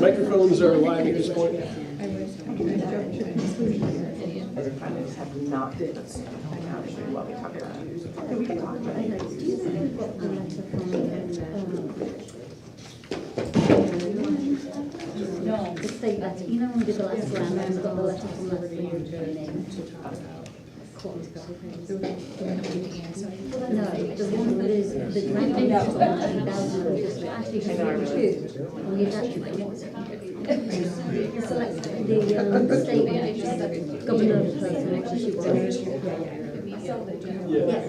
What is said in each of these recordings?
Microphones are live at this point. I just have not did this. I know they should well be talking about it. Okay, we can talk about No, the state letter, you know when we did the last round, I got the letter from last year training. No, the one that is, the grant is $20,000, actually two, and we actually select the state governor person, actually she was. Yes.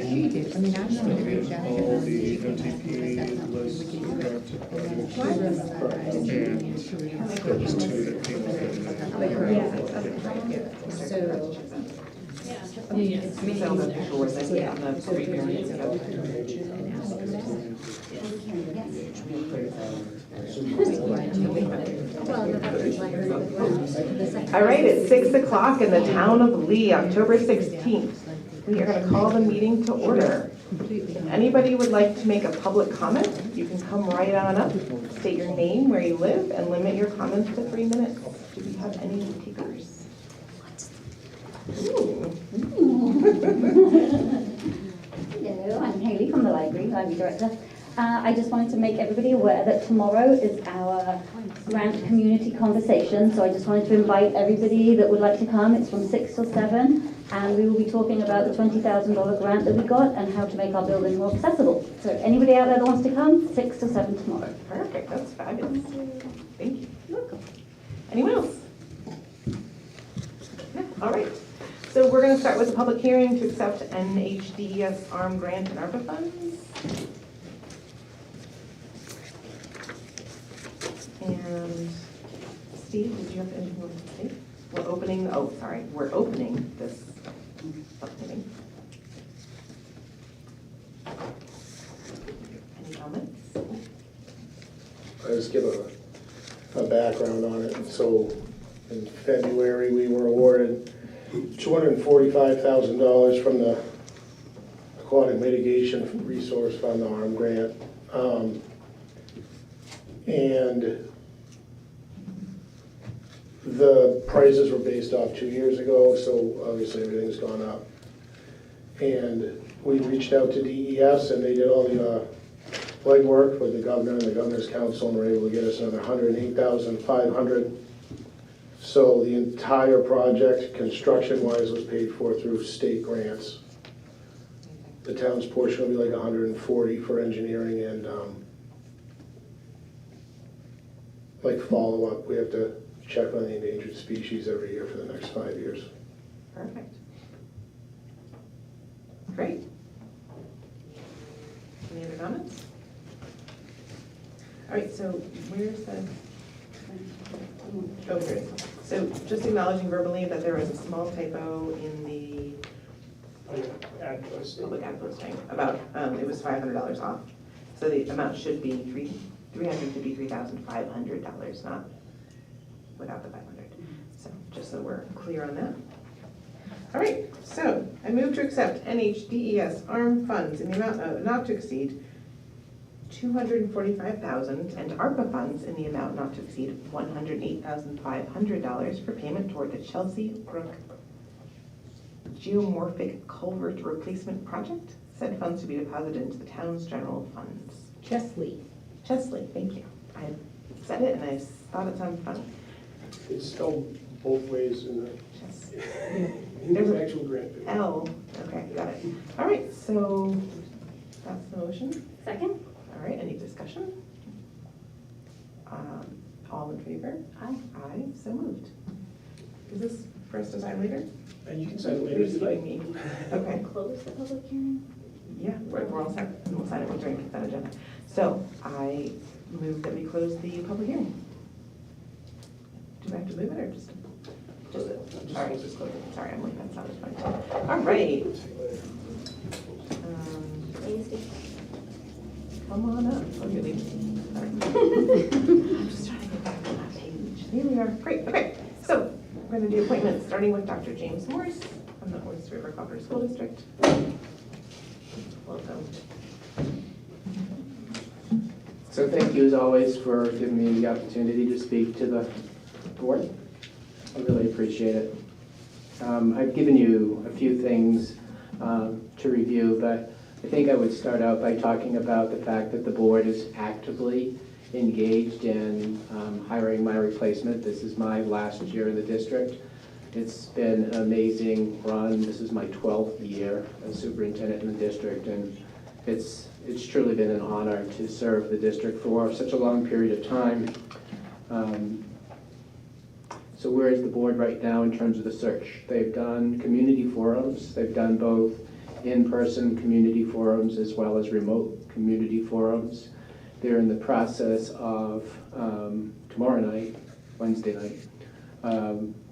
She did. I mean, I'm not going to reach out to All them. the MTP lists and there was two that came So. We found that before, that we have the three variants. All right, it's 6 o'clock in the town of Lee, October 16th. We are going to call the meeting to order. If anybody would like to make a public comment, you can come right on up, state your name, where you live, and limit your comments to 3 minutes. Do we have any takers? Hello, I'm Hayley from the library, library director. I just wanted to make everybody aware that tomorrow is our grant community conversation, so I just wanted to invite everybody that would like to come. It's from 6 till 7, and we will be talking about the $20,000 grant that we got and how to make our building more accessible. So anybody out there that wants to come, 6 till 7 tomorrow. Perfect, that's fabulous. Thank you. You're welcome. Anyone else? No? All right. So we're going to start with a public hearing to accept NHDES ARM grant and ARPA funds. And Steve, did you have anything else to say? We're opening this subcommittee. Any comments? I'll just give a background on it. So in February, we were awarded $245,000 from the Aquatic Mitigation Resource Fund, the ARM grant. And the prices were based off 2 years ago, so obviously everything's gone up. And we reached out to DES, and they did all the legwork with the governor and the governor's council, and were able to get us another $108,500. So the entire project, construction-wise, was paid for through state grants. The town's portion will be like $140 for engineering and like follow-up. We have to check on the endangered species every year for the next 5 years. Perfect. Great. Any other comments? All right, so where's the, oh, here it is. So just acknowledging verbally that there was a small typo in the public ad posting about, it was $500 off. So the amount should be $353,500, not without the 500. So just so we're clear on that. All right, so I move to accept NHDES ARM funds in the amount of not to exceed $245,000 and ARPA funds in the amount not to exceed $108,500 for payment toward the Chelsea Brook Geomorphic Culvert Replacement Project. Said funds to be deposited into the town's general funds. Chesley. Chesley, thank you. I said it and I thought it sounded funny. It's spelled both ways in the There's an actual grant. L. Okay, got it. All right, so that's the motion. Second? All right, any discussion? All in favor? Aye. Aye, so moved. Is this for us to sign later? And you can sign it later You're if just you'd like. leaving me. Okay, Close the public hearing? yeah, we're all set. And we'll sign it during consent agenda. So I move that we close the public hearing. Do I have to move it or just? Sorry, just close it. Sorry, Emily, that's not as funny. All right. Come on up. Oh, you're leaving. Sorry. I'm just trying to get back on that page. Here we are. Great. Okay. So we're going community appointments, starting with Dr. James Morris from the Oyster River Cooperative School District. Welcome. So thank you as always for giving me the opportunity to speak to the board. I really appreciate it. I've given you a few things to review, but I think I would start out by talking about the fact that the board is actively engaged in hiring my replacement. This is my last year in the district. It's been an amazing run. This is my 12th year as superintendent in the district, and it's truly been an honor to serve the district for such a long period of time. So where is the board right now in terms of the search? They've done community forums. They've done both in-person community forums as well as remote community forums. They're in the process of, tomorrow night, Wednesday night,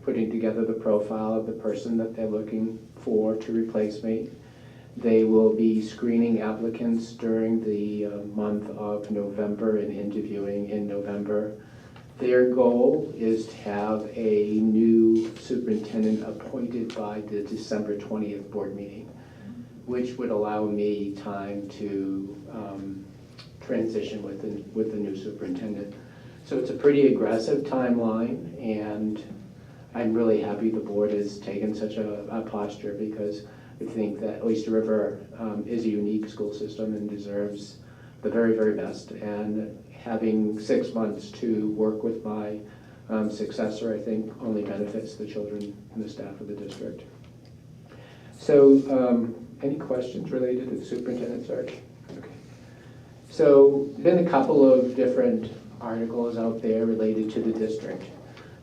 putting together the profile of the person that they're looking for to replace me. They will be screening applicants during the month of November and interviewing in November. Their goal is to have a new superintendent appointed by the December 20th board meeting, which would allow me time to transition with the new superintendent. So it's a pretty aggressive timeline, and I'm really happy the board has taken such a posture, because I think that Oyster River is a unique school system and deserves the very, very best. And having 6 months to work with my successor, I think, only benefits the children and the staff of the district. So any questions related to the superintendent search? Okay. So been a couple of different articles out there related to the district.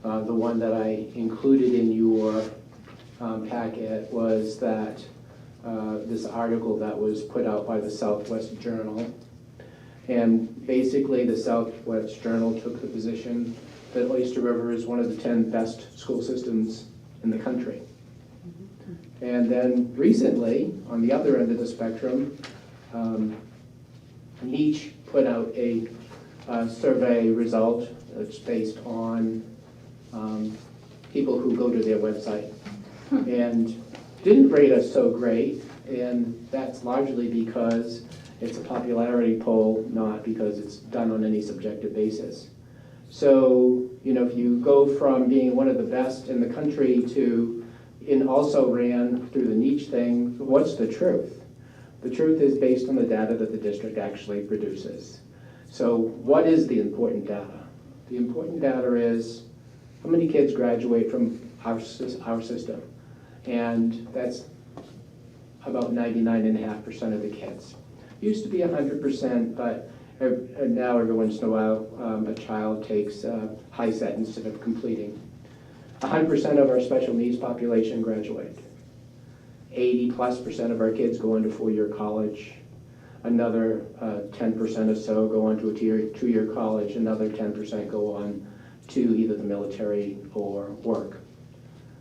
The one that I included in your packet was that this article that was put out by the Southwest Journal. And basically the Southwest Journal took the position that Oyster River is one of the 10 best school systems in the country. And then recently, on the other end of the spectrum, Niche put out a survey result that's based on people who go to their website, and didn't rate us so great, and that's largely because it's a popularity poll, not because it's done on any subjective basis. So, you know, if you go from being one of the best in the country to, and also ran through the niche thing, what's the truth? The truth is based on the data that the district actually produces. So what is the important data? The important data is how many kids graduate from our system, and that's about 99.5% of the kids. Used to be 100%, but now every once in a while a child takes high set instead of completing. 100% of our special needs population graduate. 80+% of our kids go on to four-year college. Another 10% or so go on to a two-year college. Another 10% go on to either the military or work.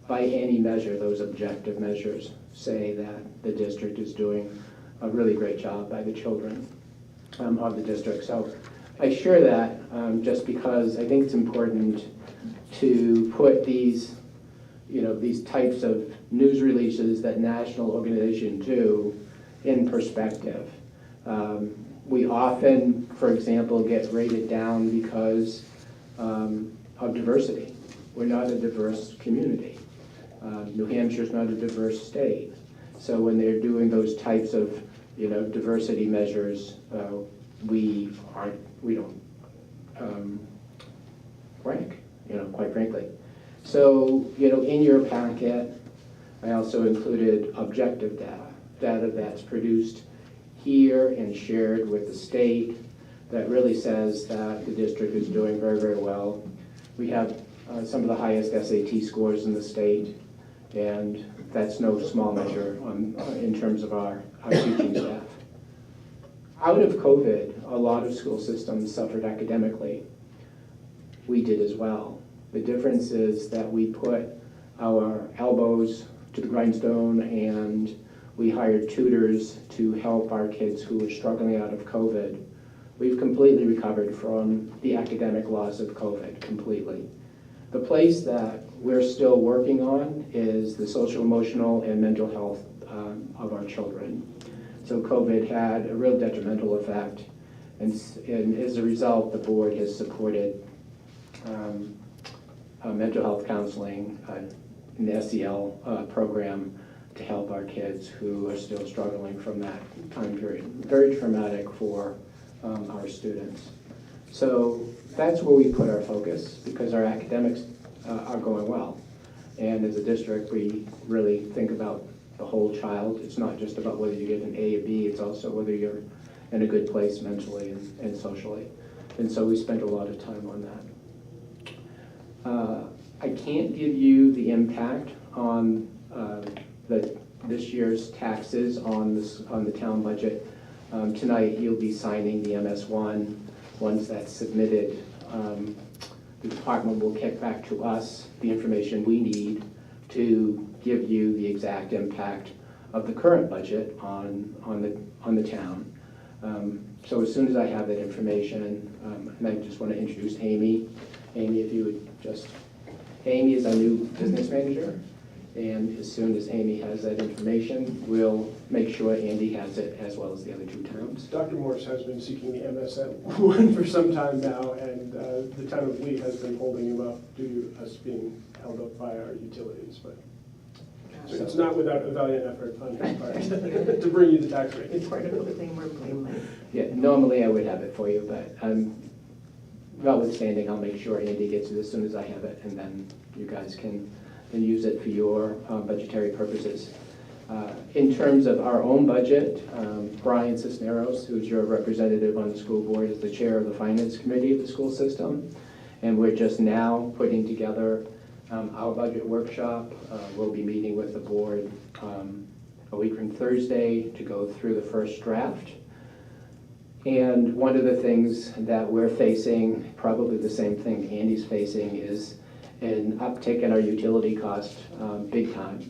By any measure, those objective measures say that the district is doing a really great job by the children of the district. So I share that just because I think it's important to put these, you know, these types of news releases that national organizations do in perspective. We often, for example, get rated down because of diversity. We're not a diverse community. New Hampshire's not a diverse state. So when they're doing those types of, you know, diversity measures, we don't rank, you know, quite frankly. So, you know, in your packet, I also included objective data that's produced here and shared with the state that really says that the district is doing very, very well. We have some of the highest SAT scores in the state, and that's no small measure in terms of our teaching staff. Out of COVID, a lot of school systems suffered academically. We did as well. The difference is that we put our elbows to the grindstone and we hired tutors to help our kids who were struggling out of COVID. We've completely recovered from the academic loss of COVID, completely. The place that we're still working on is the social, emotional, and mental health of our children. So COVID had a real detrimental effect, and as a result, the board has supported mental health counseling in the SEL program to help our kids who are still struggling from that time period. Very traumatic for our students. So that's where we put our focus, because our academics are going well. And as a district, we really think about the whole child. It's not just about whether you get an A or B, it's also whether you're in a good place mentally and socially. And so we spent a lot of time on that. I can't give you the impact on this year's taxes on the town budget. Tonight, you'll be signing the MS1. Once that's submitted, the department will kick back to us the information we need to give you the exact impact of the current budget on the town. So as soon as I have that information, and I just want to introduce Amy. Amy, if you would just, Amy is our new business manager, and as soon as Amy has that information, we'll make sure Andy has it as well as the other two towns. Dr. Morse has been seeking the MSN for some time now, and the town of Lee has been holding him up due to us being held up by our utilities, but so it's not without a valiant effort on his part to bring you the tax rate. It's part of the thing we're blameless. Yeah, normally I would have it for you, but notwithstanding, I'll make sure Andy gets it as soon as I have it, and then you guys can use it for your budgetary purposes. In terms of our own budget, Brian Cisneros, who's your representative on the school board, is the chair of the finance committee of the school system, and we're just now putting together our budget workshop. We'll be meeting with the board a week from Thursday to go through the first draft. And one of the things that we're facing, probably the same thing Andy's facing, is an uptick in our utility cost, big time.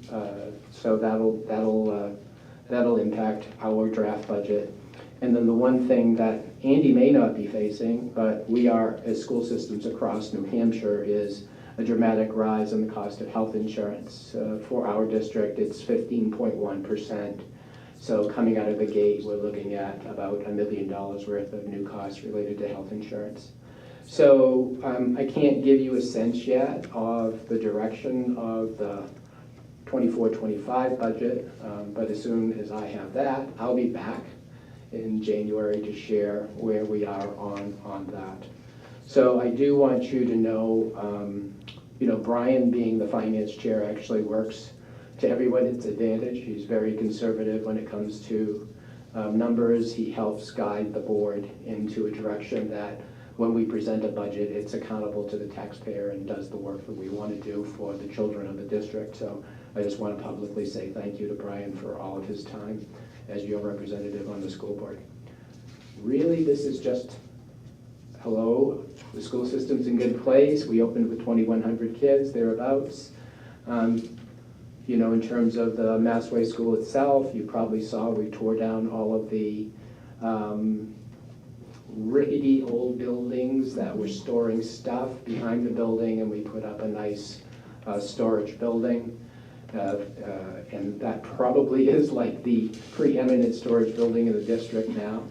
So that'll impact our draft budget. And then the one thing that Andy may not be facing, but we are as school systems across New Hampshire, is a dramatic rise in the cost of health insurance. For our district, it's 15.1%. So coming out of the gate, we're looking at about $1 million worth of new costs related to health insurance. So I can't give you a sense yet of the direction of the 24-25 budget, but as soon as I have that, I'll be back in January to share where we are on that. So I do want you to know, Brian being the finance chair actually works to everyone's advantage. He's very conservative when it comes to numbers. He helps guide the board into a direction that when we present a budget, it's accountable to the taxpayer and does the work that we want to do for the children of the district. So I just want to publicly say thank you to Brian for all of his time as your representative on the school board. Really, this is just, hello, the school system's in good place. We opened with 2,100 kids, thereabouts. In terms of the Massway School itself, you probably saw we tore down all of the rickety old buildings that were storing stuff behind the building, and we put up a nice storage building. And that probably is like the preeminent storage building in the district now.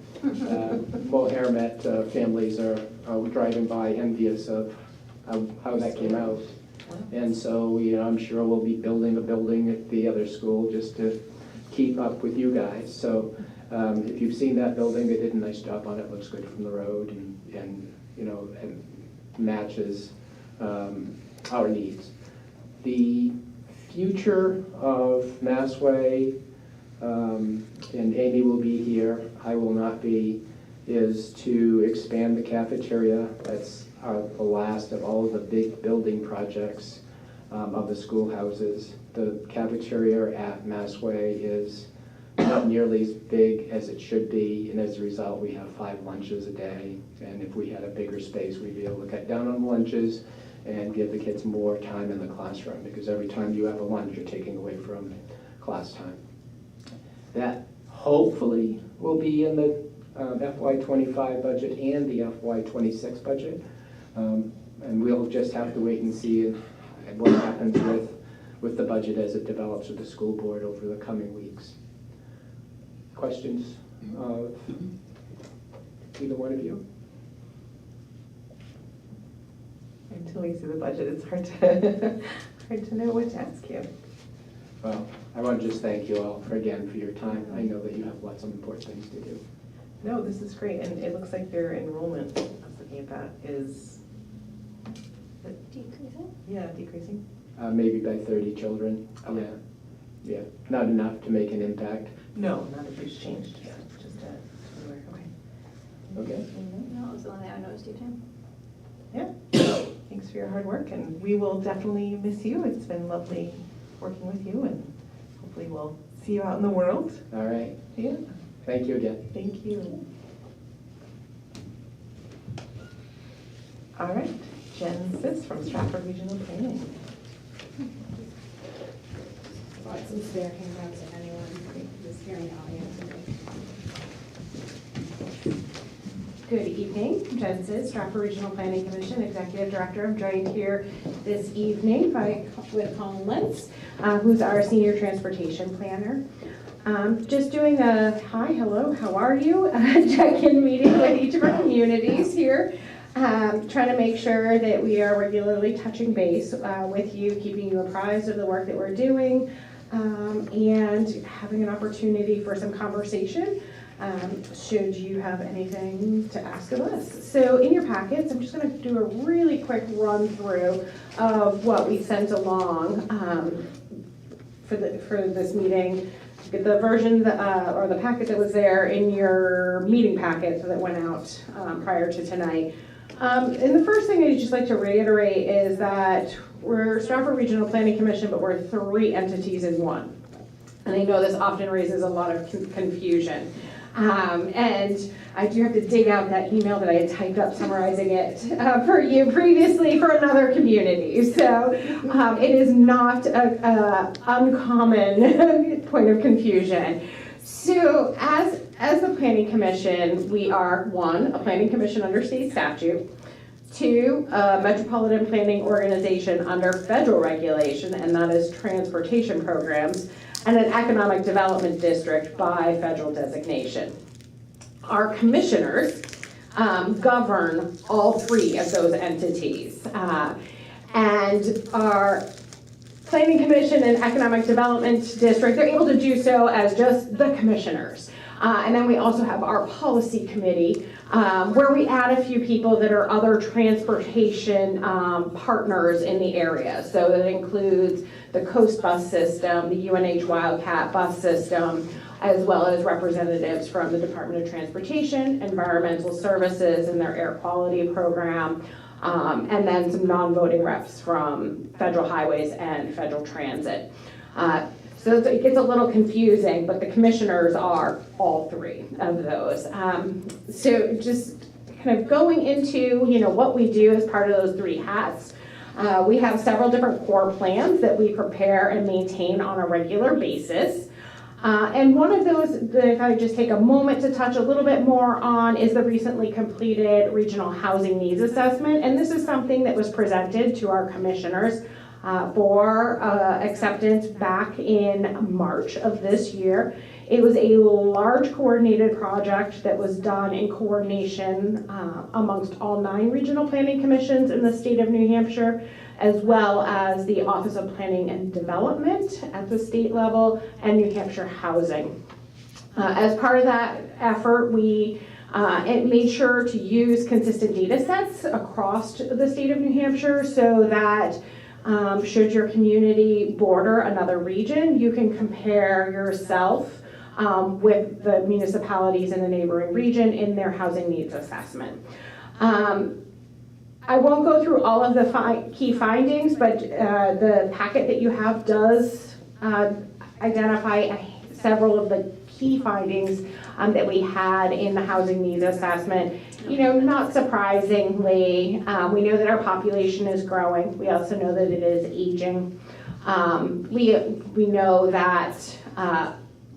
Mohammed families are driving by envious of how that came out. And so, I'm sure we'll be building a building at the other school just to keep up with you guys. So if you've seen that building, they did a nice job on it. Looks good from the road and matches our needs. The future of Massway, and Amy will be here, I will not be, is to expand the cafeteria. That's the last of all of the big building projects of the schoolhouses. The cafeteria at Massway is not nearly as big as it should be, and as a result, we have 5 lunches a day. And if we had a bigger space, we'd be able to cut down on lunches and give the kids more time in the classroom, because every time you have a lunch, you're taking away from class time. That hopefully will be in the FY25 budget and the FY26 budget. And we'll just have to wait and see and what happens with the budget as it develops with the school board over the coming weeks. Questions of either one of you? Until we see the budget, it's hard to, hard to know what to ask you. Well, I want to just thank you all for your time. I know that you have lots of important things to do. No, this is great, and it looks like your enrollment, I was looking at that, is, Decreasing? yeah, decreasing. Maybe by 30 children. Okay. Yeah, not enough to make an impact. No, not a huge change, just a, okay. Okay. No, it was the only thing I noticed you too. Yeah, thanks for your hard work, and we will definitely miss you. It's been lovely working with you, and hopefully we'll see you out in the world. All right. Yeah, Thank you again. thank you. All right, Jen Sis from Stratford Regional Planning. Brought some spare handouts if anyone is here in the audience. Good evening, Jen Sis, Stratford Regional Planning Commission, Executive Director. I'm joined here this evening with Colin Lentz, who's our Senior Transportation Planner. Just doing a hi, hello, how are you? Check-in meeting with each of our communities here. Trying to make sure that we are regularly touching base with you, keeping you apprised of the work that we're doing, and having an opportunity for some conversation should you have anything to ask of us. So in your packets, I'm just going to do a really quick run through of what we sent along for this meeting. Get the version or the packet that was there in your meeting packet that went out prior to tonight. And the first thing I'd just like to reiterate is that we're Stratford Regional Planning Commission, but we're 3 entities in one. And I know this often raises a lot of confusion. And I do have to dig out that email that I had typed up summarizing it for you previously for another community. So it is not an uncommon point of confusion. So as the Planning Commission, we are 1, a Planning Commission under state statute, 2, a Metropolitan Planning Organization under federal regulation, and that is transportation programs, and an Economic Development District by federal designation. Our commissioners govern all 3 of those entities, and our Planning Commission and Economic Development District, they're able to do so as just the commissioners. And then we also have our policy committee, where we add a few people that are other transportation partners in the area. So that includes the Coast Bus System, the UNH Wildcat Bus System, as well as representatives from the Department of Transportation, Environmental Services, and their air quality program. And then some non-voting reps from Federal Highways and Federal Transit. So it gets a little confusing, but the commissioners are all 3 of those. So just kind of going into, what we do as part of those 3 hats. We have several different core plans that we prepare and maintain on a regular basis. And one of those that if I just take a moment to touch a little bit more on is the recently completed Regional Housing Needs Assessment. And this is something that was presented to our commissioners for acceptance back in March of this year. It was a large coordinated project that was done in coordination amongst all 9 regional planning commissions in the state of New Hampshire, as well as the Office of Planning and Development at the state level and New Hampshire Housing. As part of that effort, we made sure to use consistent data sets across the state of New Hampshire so that should your community border another region, you can compare yourself with the municipalities in the neighboring region in their housing needs assessment. I won't go through all of the key findings, but the packet that you have does identify several of the key findings that we had in the housing needs assessment. Not surprisingly, we know that our population is growing. We also know that it is aging. We know that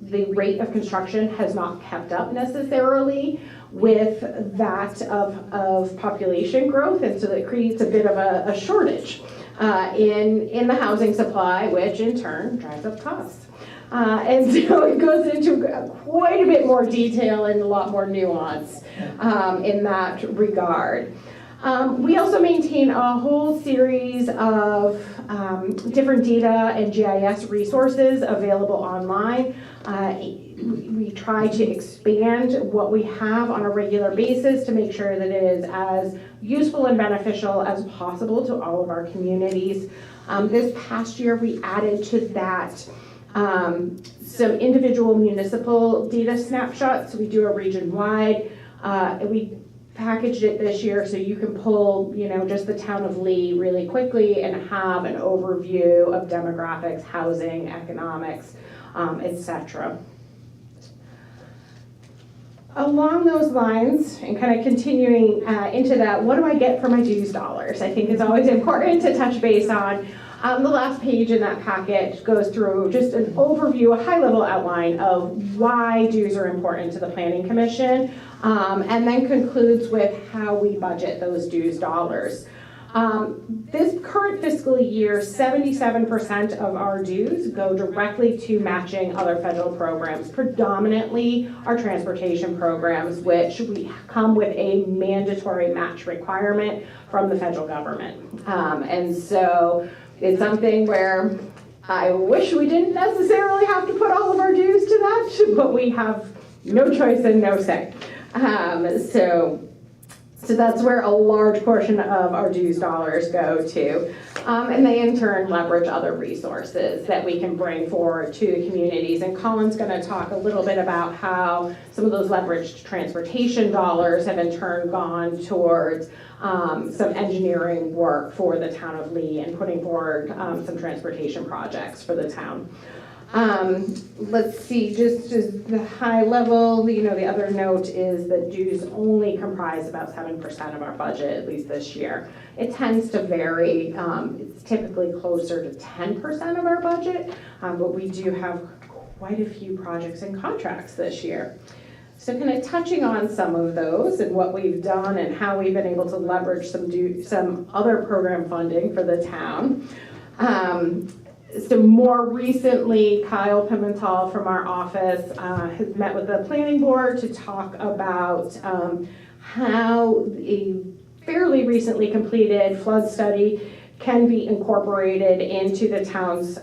the rate of construction has not kept up necessarily with that of population growth, and so that creates a bit of a shortage in the housing supply, which in turn drives up costs. And so it goes into quite a bit more detail and a lot more nuance in that regard. We also maintain a whole series of different data and GIS resources available online. We try to expand what we have on a regular basis to make sure that it is as useful and beneficial as possible to all of our communities. This past year, we added to that some individual municipal data snapshots. So we do a region-wide. We packaged it this year so you can pull, just the town of Lee really quickly and have an overview of demographics, housing, economics, etc. Along those lines, and kind of continuing into that, what do I get for my dues dollars? I think it's always important to touch base on. The last page in that packet goes through just an overview, a high-level outline of why dues are important to the Planning Commission, and then concludes with how we budget those dues dollars. This current fiscal year, 77% of our dues go directly to matching other federal programs, predominantly our transportation programs, which we come with a mandatory match requirement from the federal government. And so it's something where I wish we didn't necessarily have to put all of our dues to that, but we have no choice and no say. So that's where a large portion of our dues dollars go to. And they in turn leverage other resources that we can bring forward to the communities. And Colin's going to talk a little bit about how some of those leveraged transportation dollars have in turn gone towards some engineering work for the town of Lee and putting forward some transportation projects for the town. Let's see, just the high level, the other note is that dues only comprise about 7% of our budget, at least this year. It tends to vary. It's typically closer to 10% of our budget, but we do have quite a few projects and contracts this year. So kind of touching on some of those and what we've done and how we've been able to leverage some other program funding for the town. So more recently, Kyle Pimental from our office has met with the planning board to talk about how a fairly recently completed flood study can be incorporated into the town's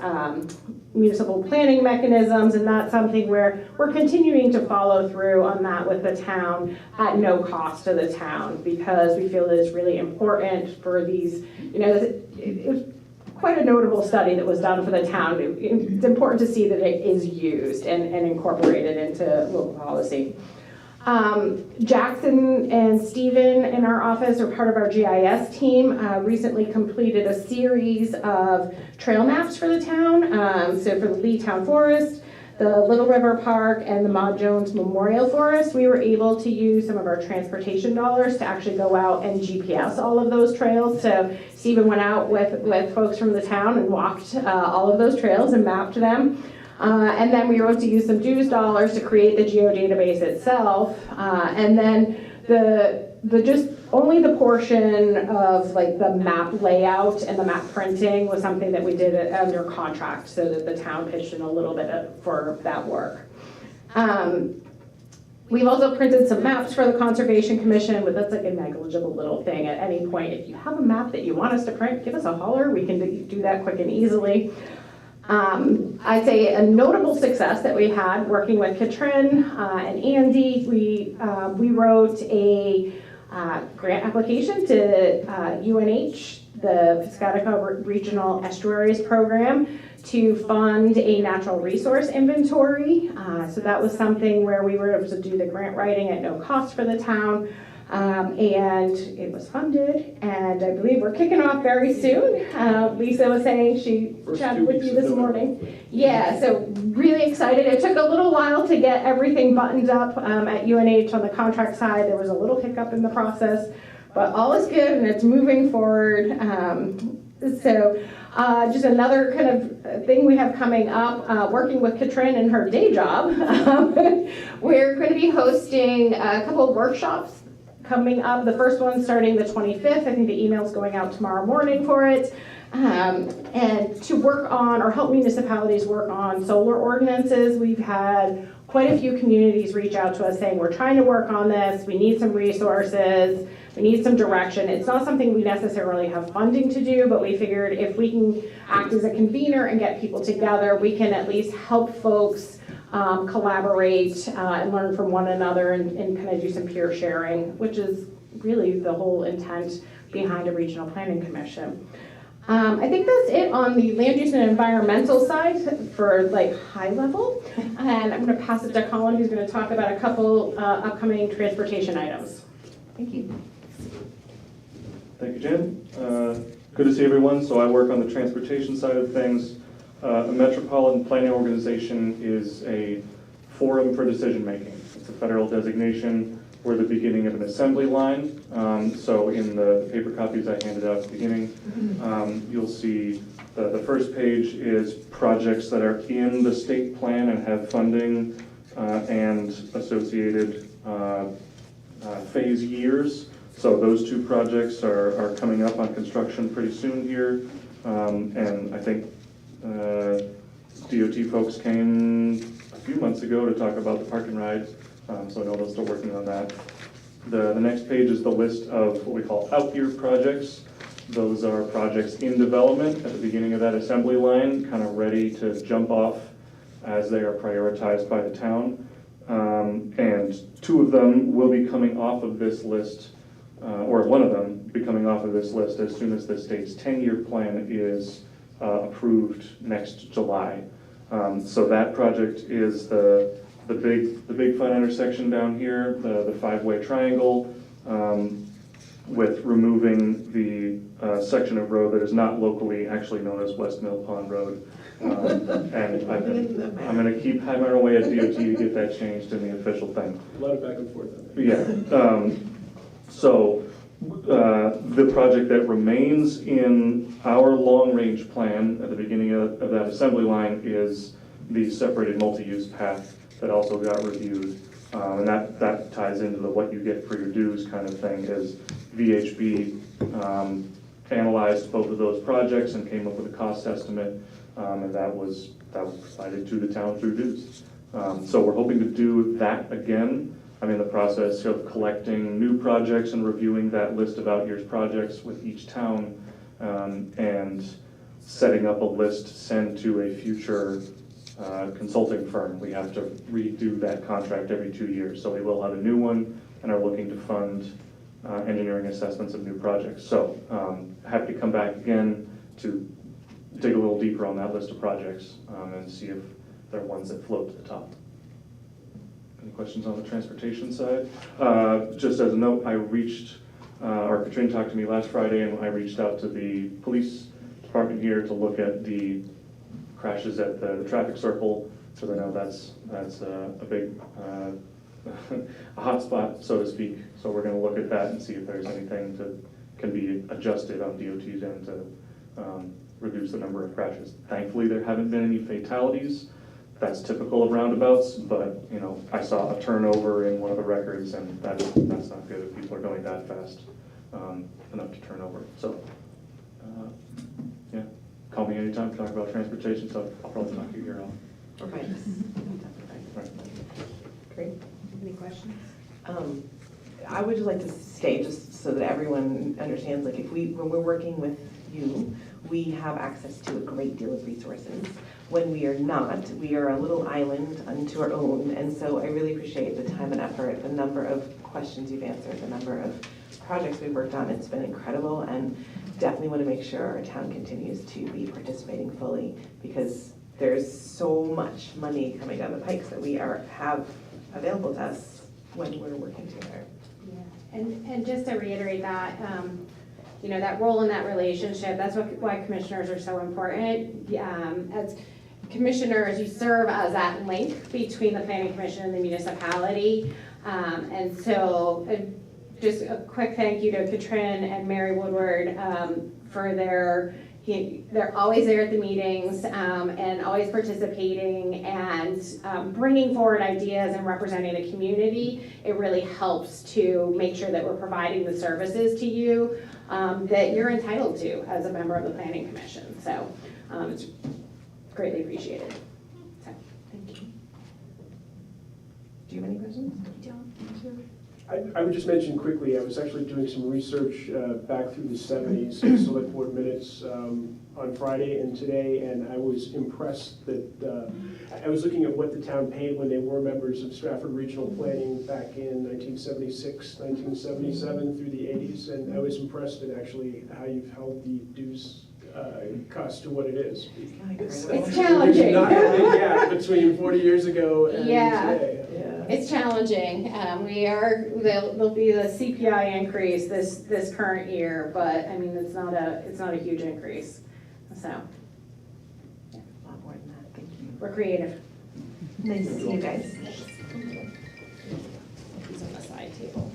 municipal planning mechanisms, and that's something where we're continuing to follow through on that with the town at no cost to the town, because we feel that it's really important for these, it was quite a notable study that was done for the town. It's important to see that it is used and incorporated into local policy. Jackson and Stephen in our office are part of our GIS team, recently completed a series of trail maps for the town. So for the Lee Town Forest, the Little River Park, and the Maude Jones Memorial Forest, we were able to use some of our transportation dollars to actually go out and GPS all of those trails. So Stephen went out with folks from the town and walked all of those trails and mapped them. And then we were able to use some dues dollars to create the geodatabase itself. And then just only the portion of like the map layout and the map printing was something that we did under contract, so that the town pitched in a little bit for that work. We've also printed some maps for the Conservation Commission, but that's like a negligible little thing. At any point, if you have a map that you want us to print, give us a holler. We can do that quick and easily. I'd say a notable success that we had working with Katrin and Andy, we wrote a grant application to UNH, the Piscataqua Regional Estuaries Program, to fund a natural resource inventory. So that was something where we were able to do the grant writing at no cost for the town. And it was funded, and I believe we're kicking off very soon. Lisa was saying she chatted with you this morning. Yeah, so really excited. It took a little while to get everything buttoned up at UNH on the contract side. There was a little hiccup in the process, but all is good and it's moving forward. Just another kind of thing we have coming up, working with Katrin in her day job. We're going to be hosting a couple of workshops coming up. The first one starting the 25th. I think the email's going out tomorrow morning for it. and to work on or help municipalities work on solar ordinances. We've had quite a few communities reach out to us saying, we're trying to work on this, we need some resources, we need some direction. It's not something we necessarily have funding to do, but we figured if we can act as a convener and get people together, we can at least help folks collaborate and learn from one another and kind of do some peer sharing, which is really the whole intent behind a regional planning commission. I think that's it on the land use and environmental side for like high level. And I'm going to pass it to Colin, who's going to talk about a couple upcoming transportation items. Thank you. Thank you, Jen. Good to see everyone. So I work on the transportation side of things. A metropolitan planning organization is a forum for decision making. It's a federal designation. We're the beginning of an assembly line. So in the paper copies I handed out at the beginning, you'll see the first page is projects that are in the state plan and have funding and associated phase years. So those two projects are coming up on construction pretty soon here. And I think DOT folks came a few months ago to talk about the park and ride. So I know they're still working on that. The next page is the list of what we call out-year projects. Those are projects in development at the beginning of that assembly line, kind of ready to jump off as they are prioritized by the town. And two of them will be coming off of this list, or one of them be coming off of this list as soon as the state's 10-year plan is approved next July. So that project is the big fun intersection down here, the five-way triangle, with removing the section of road that is not locally actually known as West Mill Pond Road. And I'm going to keep hammering away at DOT to get that changed in the official thing. A lot of back and forth on that. Yeah. So the project that remains in our long-range plan at the beginning of that assembly line is the separated multi-use path that also got reviewed. And that ties into the what you get for your dues kind of thing, is VHB analyzed both of those projects and came up with a cost estimate, and that was provided to the town through dues. So we're hoping to do that again. I'm in the process of collecting new projects and reviewing that list of out-years projects with each town, and setting up a list to send to a future consulting firm. We have to redo that contract every 2 years, so we will have a new one and are looking to fund engineering assessments of new projects. So happy to come back again to dig a little deeper on that list of projects and see if there are ones that float to the top. Any questions on the transportation side? Just as a note, I reached, or Katrina talked to me last Friday, and I reached out to the police department here to look at the crashes at the traffic circle, so I know that's a big a hot spot, so to speak. So we're going to look at that and see if there's anything that can be adjusted on DOT's end to reduce the number of crashes. Thankfully, there haven't been any fatalities. That's typical of roundabouts, but you know, I saw a turnover in one of the records, and that's not good if people are going that fast enough to turn over. So yeah, call me anytime to talk about transportation stuff. I'll probably knock your ear off. Okay. Right. Great. Any questions? I would just like to state, just so that everyone understands, like when we're working with you, we have access to a great deal of resources. When we are not, we are a little island unto our own, and so I really appreciate the time and effort, the number of questions you've answered, the number of projects we've worked on. It's been incredible, and definitely want to make sure our town continues to be participating fully, because there's so much money coming down the pipes that we have available to us when we're working together. Yeah, and just to reiterate that, you know, that role in that relationship, that's why commissioners are so important. As commissioners, you serve as that link between the planning commission and the municipality. And so just a quick thank you to Katrin and Mary Woodward for they're always there at the meetings and always participating and bringing forward ideas and representing the community. It really helps to make sure that we're providing the services to you that you're entitled to as a member of the planning commission. So it's greatly appreciated. So, thank you. Do you have any questions? I would just mention quickly, I was actually doing some research back through the 70s, in select board minutes on Friday and today, and I was impressed that, I was looking at what the town paid when they were members of Stratford Regional Planning back in 1976, 1977 through the 80s, and I was impressed at actually how you've held the dues cost to what it is. It's challenging. There's not a big gap between 40 years ago and Yeah. today. It's challenging. There'll be the CPI increase this current year, but I mean, it's not a huge increase. So A lot more than that, thank you. we're creative. Nice to see you guys. It's on the side table.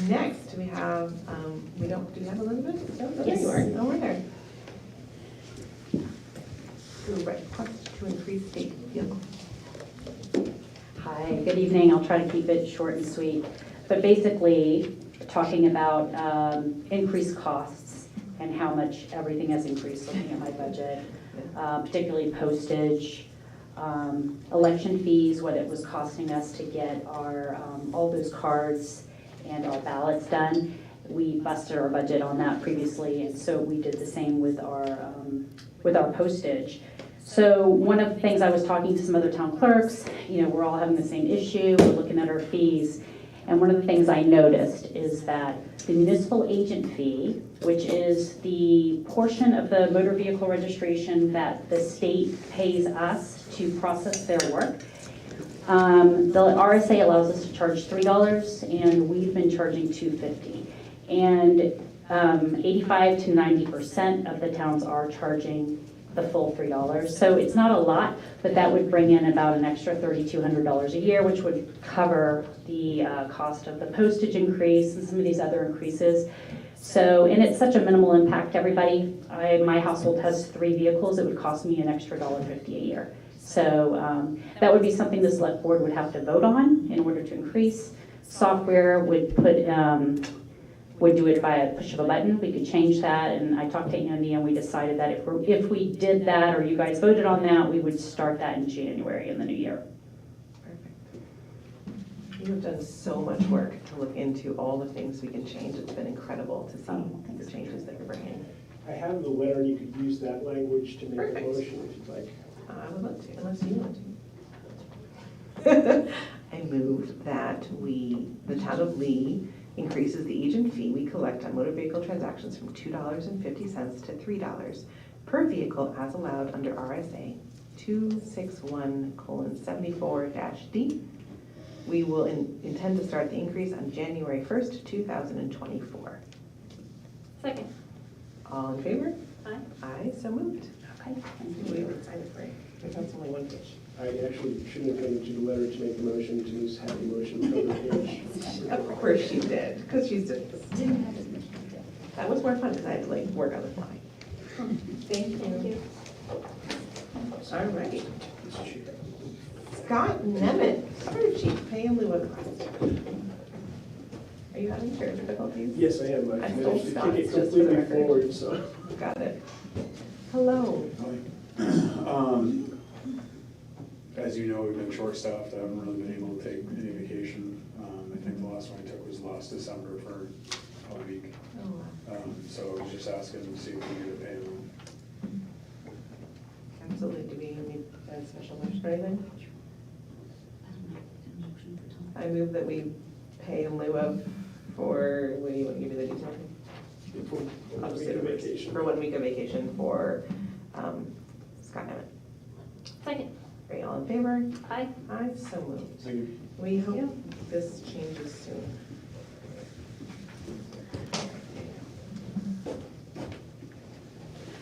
Next, we have, do we have Elizabeth? No, there Yes. you are. Oh, we're there. Request to increase state vehicle. Hi, good evening. I'll try to keep it short and sweet. But basically, talking about increased costs and how much everything has increased, looking at my budget, particularly postage, election fees, what it was costing us to get our all those cards and our ballots done. We busted our budget on that previously, and so we did the same with our postage. So one of the things, I was talking to some other town clerks, we're all having the same issue, we're looking at our fees. And one of the things I noticed is that the municipal agent fee, which is the portion of the motor vehicle registration that the state pays us to process their work, the RSA allows us to charge $3, and we've been charging $2.50. And 85 to 90% of the towns are charging the full $3. So it's not a lot, but that would bring in about an extra $3,200 a year, which would cover the cost of the postage increase and some of these other increases. So, and it's such a minimal impact to everybody. My household has 3 vehicles. It would cost me an extra $1.50 a year. So that would be something the select board would have to vote on in order to increase. Software would do it by a push of a button. We could change that, and I talked to Andy, and we decided that if we did that, or you guys voted on that, we would start that in January in the new year. Perfect. You have done so much work to look into all the things we can change. It's been incredible to see the changes that you're bringing. I have the letter, and you could use that language to make a Perfect. motion if you'd like. I would love to, unless you want to. I move that the town of Lee increases the agent fee we collect on motor vehicle transactions from $2.50 to $3 per vehicle as allowed under RSA 261:74-D. We will intend to start the increase on January 1st, 2024. Second. All in favor? Aye. Aye, so moved. Okay. We haven't signed it, right? I thought it's only one page. I actually shouldn't have handed you the letter to make the motion, to just have the motion cover the page. Of course she did, because she's just, that was more fun, because I had to work on the fly. Thank you. All right. Scott Nemeth, fire chief, pay in lieu of cost. Are you having chair difficulties? Yes, I am. I I stole managed to Scott's, kick it just for the completely record. forward, so. Got it. Hello. As you know, we've been short-staffed. I haven't really been able to take any vacation. I think the last one I took was last December for a week. So I was just asking to see if we could pay them. Absolutely. Do we need a special motion or anything? I move that we pay in lieu of for, what do you want to give me the details? I'll just say the words. Vacation. For 1 week of vacation for Scott Nemeth. Second. Great, all in favor? Aye. Aye, so moved. Thank you. We hope this changes soon.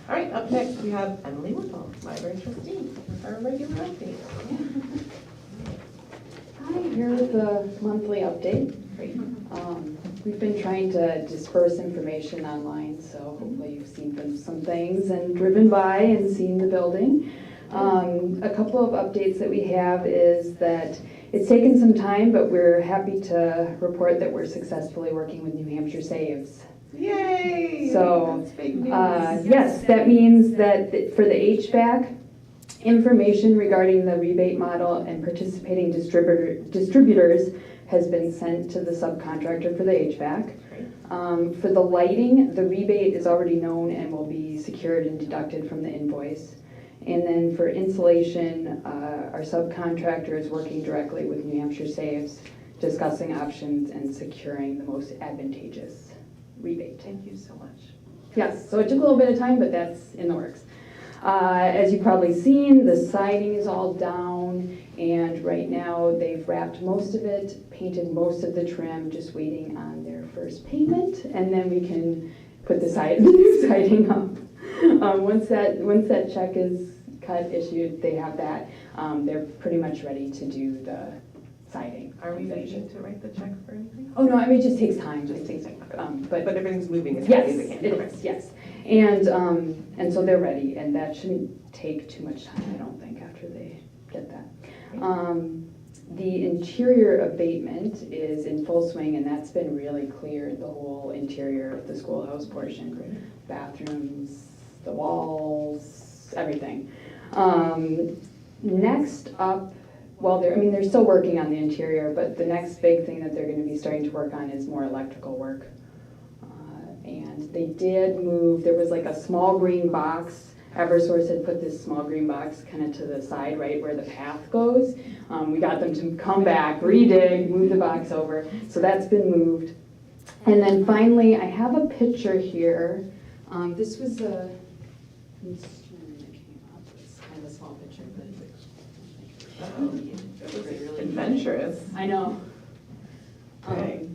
All right, up next we have Emily Whipple, library trustee, with our regular update. Hi, here with the monthly update. Great. We've been trying to disperse information online, so hopefully you've seen some things and driven by and seen the building. A couple of updates that we have is that it's taken some time, but we're happy to report that we're successfully working with New Hampshire Saves. Yay! So, That's big news. Yes, that means that for the HVAC, information regarding the rebate model and participating distributors has been sent to the subcontractor for the HVAC. For the lighting, the rebate is already known and will be secured and deducted from the invoice. And then for insulation, our subcontractor is working directly with New Hampshire Saves, discussing options and securing the most advantageous rebate. Thank you so much. Yes, so it took a little bit of time, but that's in the works. As you've probably seen, the siding is all down, and right now they've wrapped most of it, painted most of the trim, just waiting on their first payment, and then we can put the new siding up. Once that check is issued, they have that. They're pretty much ready to do the siding. Are we waiting to write the check for anything? Oh, no, I mean, it just takes time. Just takes time. But But everything's moving as yes, fast as they can. it Okay. is, yes. And so they're ready, and that shouldn't take too much time, I don't think, after they get that. The interior abatement is in full swing, and that's been really cleared, the whole interior of the schoolhouse portion. Bathrooms, the walls, everything. Next up, well, they're still working on the interior, but the next big thing that they're going to be starting to work on is more electrical work. And they did move, there was like a small green box. Eversource had put this small green box kind of to the side, right where the path goes. We got them to come back, redig, move the box over. So that's been moved. And then finally, I have a picture here. This was a instrument that came up. It's kind of a small picture, but That was really adventurous. I know. Okay.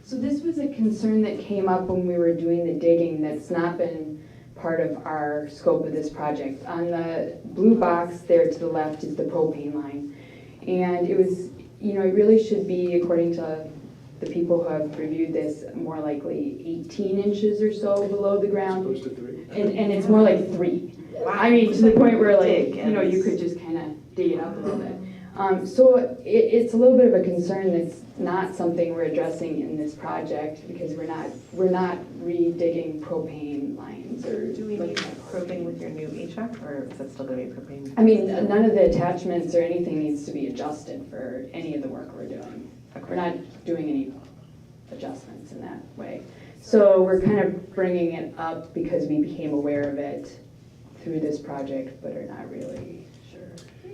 So this was a concern that came up when we were doing the digging that's not been part of our scope of this project. On the blue box there to the left is the propane line. And it was, it really should be, according to the people who have reviewed this, more likely 18 inches or so below the ground. Opposed to 3. And it's more like 3. I mean, to the point where you could just kind of dig it up a little bit. So it's a little bit of a concern that's not something we're addressing in this project because we're not redigging propane lines or. Do we need propane with your new HVAC, or is that still going to be propane? I mean, none of the attachments or anything needs to be adjusted for any of the work we're doing. We're not doing any adjustments in that way. So we're kind of bringing it up because we became aware of it through this project, but are not really sure.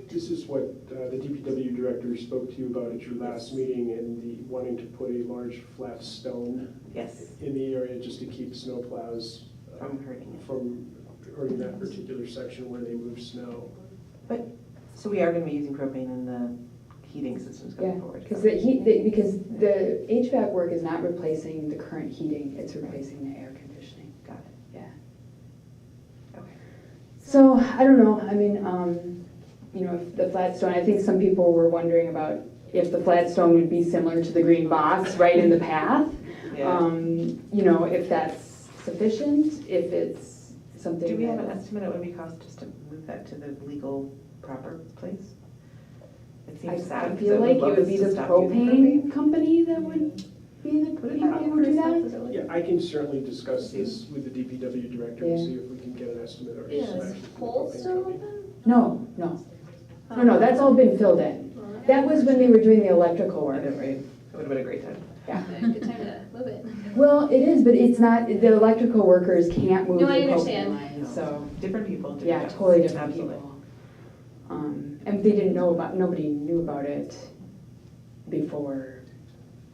This is what the DPW director spoke to you about at your last meeting, and the wanting to put a large flat stone Yes, in the area just to keep snowplows from hurting it. from hurting that particular section where they move snow. So we are going to be using propane in the heating systems Yeah, going forward. because the HVAC work is not replacing the current heating, it's replacing the air conditioning. Got it. Yeah. Okay. So, I don't know, I mean, if the flat stone, I think some people were wondering about if the flat stone would be similar to the green box right in the path. Yeah. If that's sufficient, if it's something Do we have an that- estimate of what it would cost just to move that to the legal, proper place? It I seems sad. feel like it would be the propane company that would be the Would it people be who would do that. Yeah, I can certainly discuss this with the DPW director and Yeah. see if we can get an estimate or Is some action from the Cole propane still company. open? No, that's all been filled in. That was when they were doing the electrical I work. know, right? It would have been a great time. Yeah. Good time to move it. Well, it is, but it's not, the electrical workers can't move the No, I propane understand. line, so, Different people. different yeah, jobs. totally different Absolutely. people. And they didn't know nobody knew about it before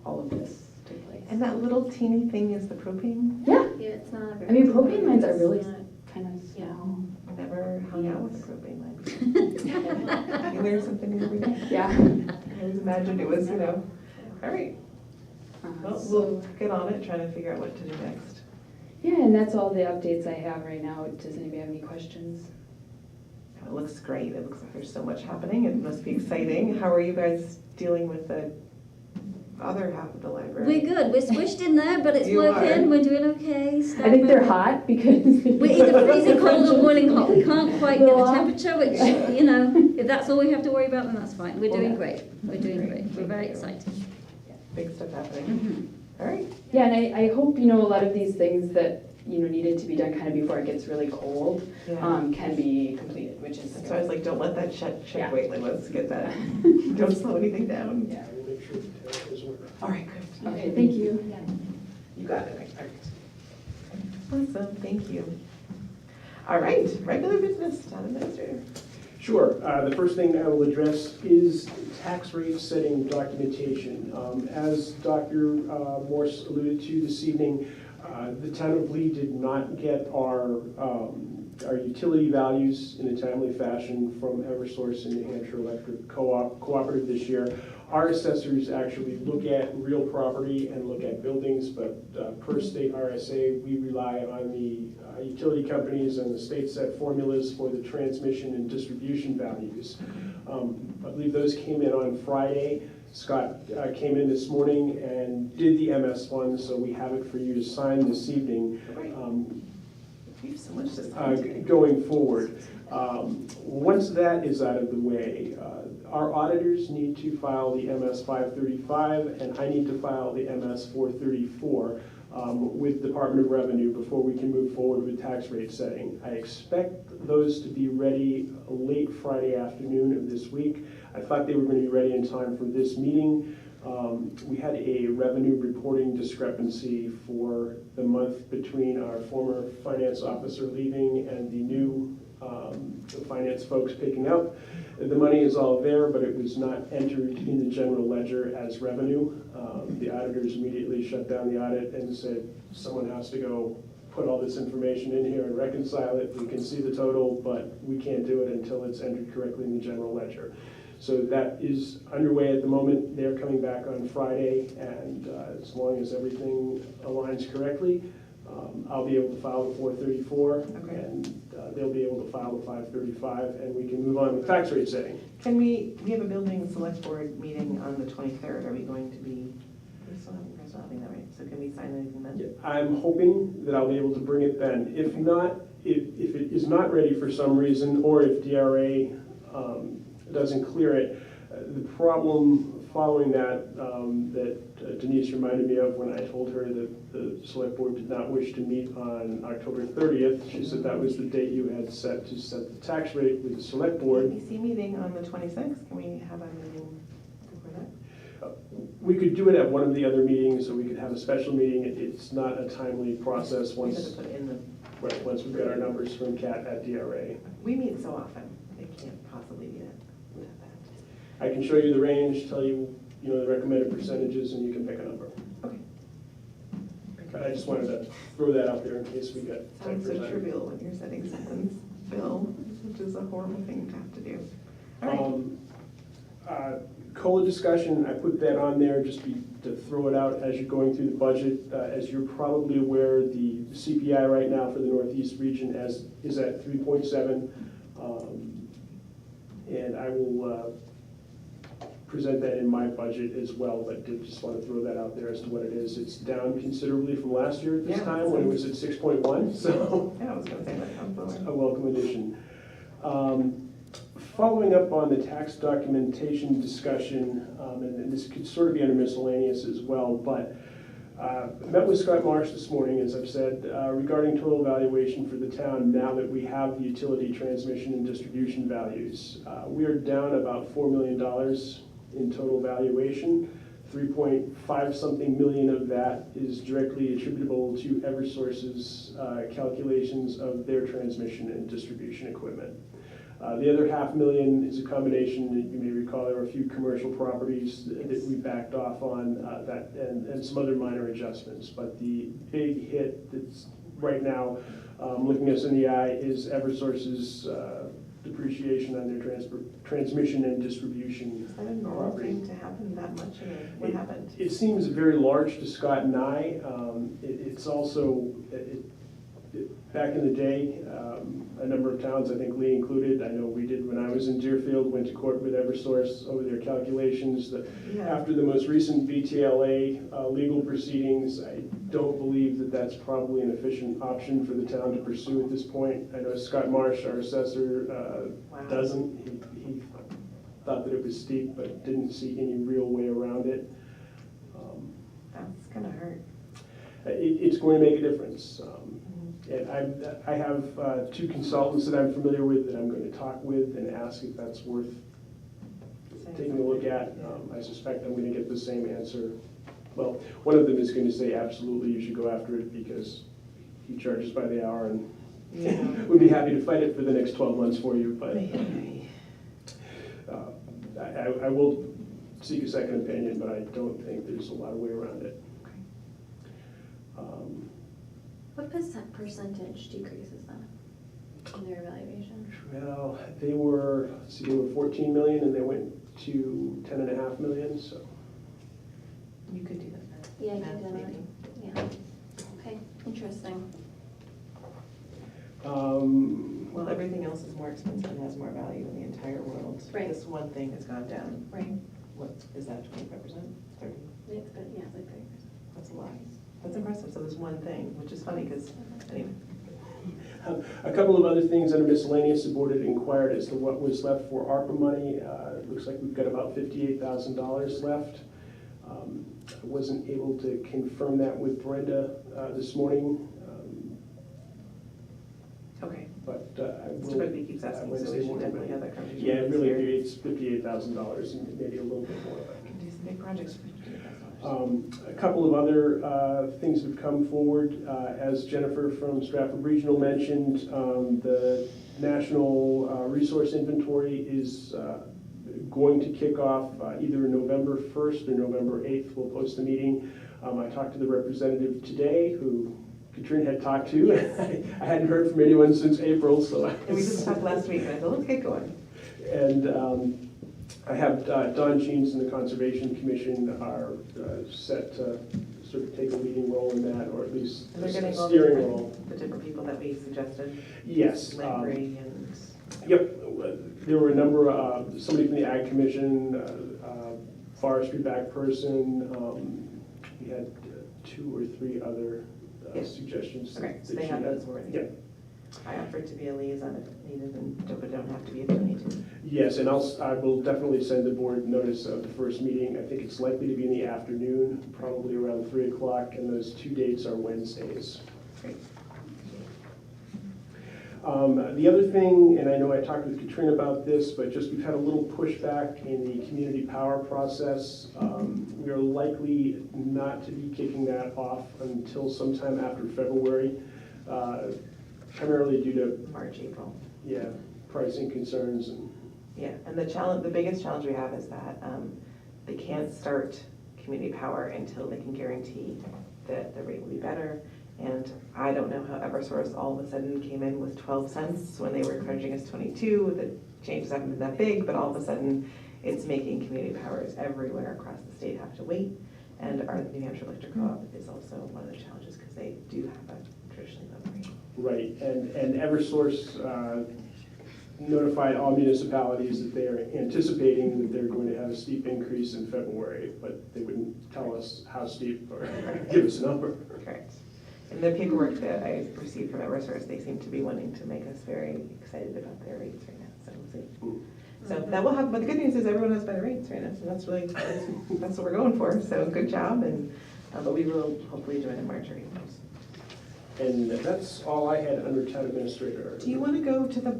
all of this took place. And that little teeny thing is the propane? Yeah, Yeah, it's not. I mean, propane lines are really It's not- kind of small. I never hung out with a propane line. You learn something new every day. Yeah. I always imagined it was, all right. Well, So, we'll get on it, trying to figure out what to do next. yeah, and that's all the updates I have right now. Does anybody have any questions? It looks great. It looks like there's so much happening. It must be exciting. How are you guys dealing with the other half of the library? We're good. We're squished in there, but it's You working. are. We're doing okay. I think they're hot because. We're either freezing cold or boiling hot. We can't quite get the temperature, which, you know, if that's all we have to worry about, then that's fine. We're doing great. We're doing great. We're very excited. Big stuff happening. Mhm. All right. Yeah, and I hope, you know, a lot of these things that, you know, needed to be done kind of before it gets really cold, Yeah. can be completed, which is. So I was like, don't let that check Yeah. wait, like, let's get that, don't slow anything down. Yeah. We'll make sure the town is aware. All right, good. Okay, thank you. You got it. Awesome, thank you. All right, regular business, town administrator. Sure. The first thing I will address is tax rate setting documentation. As Dr. Morse alluded to this evening, the town of Lee did not get our utility values in a timely fashion from Eversource and New Hampshire Electric Cooperative this year. Our assessors actually look at real property and look at buildings, but per state RSA, we rely on the utility companies and the state set formulas for the transmission and distribution values. I believe those came in on Friday. Scott came in this morning and did the MS1, so we have it for you to sign this evening. We have so much to sign. Going forward. Once that is out of the way, our auditors need to file the MS 535 and I need to file the MS 434 with Department of Revenue before we can move forward with tax rate setting. I expect those to be ready late Friday afternoon of this week. I thought they were going to be ready in time for this meeting. We had a revenue reporting discrepancy for the month between our former finance officer leaving and the new the finance folks picking up. The money is all there, but it was not entered in the general ledger as revenue. The auditors immediately shut down the audit and said, someone has to go put all this information in here and reconcile it. We can see the total, but we can't do it until it's entered correctly in the general ledger. So that is underway at the moment. They're coming back on Friday, and as long as everything aligns correctly, I'll be able to file the 434, and they'll be able to file the 535, and we can move on with tax rate setting. Can we have a building select board meeting on the 23rd? Are we going to be, we're still having that, right? So can we sign anything then? I'm hoping that I'll be able to bring it then. If not, if it is not ready for some reason, or if DRA doesn't clear it, the problem following that, that Denise reminded me of when I told her that the select board did not wish to meet on October 30th. She said that was the date you had set to set the tax rate with the select board. ABC meeting on the 26th, can we have a meeting before that? We could do it at one of the other meetings, or we could have a special meeting. It's not a timely process We have once, to put it in the, right, once we've got our numbers from CAT at DRA. we meet so often, it can't possibly be that. I can show you the range, tell you, you know, the recommended percentages, and you can pick a number. Okay. But I just wanted to throw that out there in case we got time Sounds for so time. trivial when you're setting someone's bill, which is a horrible thing to have to do. All right. COLA discussion, I put that on there just to throw it out as you're going through the budget. As you're probably aware, the CPI right now for the Northeast region is at 3.7. And I will present that in my budget as well, but did just want to throw that out there as to what it is. It's down considerably from last year at this Yeah. time when it was at 6.1, so Yeah, I was gonna say that sounds lower. a welcome addition. Following up on the tax documentation discussion, and this could sort of be under miscellaneous as well, but I met with Scott Marsh this morning, as I've said, regarding total valuation for the town now that we have the utility transmission and distribution values. We are down about $4 million in total valuation. 3.5 something million of that is directly attributable to Eversource's calculations of their transmission and distribution equipment. The other $500,000 is a combination, you may recall, there were a few commercial properties that we backed off on that, and some other minor adjustments. But the big hit that's right now looking us in the eye is Eversource's depreciation on their transmission and distribution Is that a normal property. thing to happen that much? I mean, what happened? It seems very large to Scott and I. It's also, back in the day, a number of towns, I think Lee included. I know we did when I was in Deerfield, went to court with Eversource over their calculations. After the most recent VTLA legal proceedings, I don't believe that that's probably an efficient option for the town to pursue at this point. I know Scott Marsh, our assessor, doesn't. He thought that it was steep, but didn't see any real way around it. That's gonna hurt. It's going to make a difference. And I have two consultants that I'm familiar with that I'm going to talk with and ask if that's worth taking a look at. I suspect I'm going to get the same answer. Well, one of them is going to say absolutely you should go after it because he charges by the hour and would be happy to fight it for the next 12 months for you. But I will seek a second opinion, but I don't think there's a lot of way around it. What percentage decreases then in their evaluation? Well, they were 14 million and they went to 10.5 million, so. You could do that. Yeah, I can do that. Yeah. Okay, interesting. Well, everything else is more expensive and has more value in the entire world. Right. This one thing has gone down. Right. What, is that 25%? 30? It's good, yeah, it's like 30%. That's a lot. That's impressive. So there's one thing, which is funny because, anyway. A couple of other things under miscellaneous, the board had inquired as to what was left for ARPA money. It looks like we've got about $58,000 left. I wasn't able to confirm that with Brenda this morning. Okay. But I will. Mr. Bugby keeps asking, so we should definitely have that conversation. Yeah, it really, it's $58,000 and maybe a little bit more. Can do some big projects for $58,000. A couple of other things have come forward. As Jennifer from Stratford Regional mentioned, the National Resource Inventory is going to kick off either November 1st or November 8th. We'll post the meeting. I talked to the representative today who Katrina had talked to. I hadn't heard from anyone since April, so. And we just talked last week, and I thought, let's get going. And I have Don Jeans and the Conservation Commission are set to sort of take a leading role in that, or at least And they're a getting all steering role. the different people that we suggested. Yes. Lamprey and. Yep. There were a number of, somebody from the Ag Commission, forestry back person. We had 2 or 3 other suggestions. Okay, so that they she have had. those already. Yep. I offered to be a liaison if needed, but don't have to be if you need to. Yes, and I will definitely send the board notice of the first meeting. I think it's likely to be in the afternoon, probably around 3 o'clock, and those 2 dates are Wednesdays. Great. The other thing, and I know I talked with Katrina about this, but just we've had a little pushback in the community power process. We are likely not to be kicking that off until sometime after February, primarily due to March, April. pricing concerns and. Yeah, and the biggest challenge we have is that they can't start community power until they can guarantee that the rate will be better. And I don't know how Eversource all of a sudden came in with 12 cents when they were charging us 22. The changes haven't been that big, but all of a sudden it's making community powers everywhere across the state have to wait. And our New Hampshire Electric Co-op is also one of the challenges because they do have a traditionally low rate. Right, and Eversource notified all municipalities that they are anticipating that they're going to have a steep increase in February, but they wouldn't tell us how steep or give us a number. Correct. And the paperwork that I received from Eversource, they seem to be wanting to make us very excited about their rates right now, so we'll see. So that will happen, but the good news is everyone has better rates right now, so that's really, that's what we're going for, so good job, and, but we will hopefully join in March or April. And that's all I had under town administrator. Do you want to go to the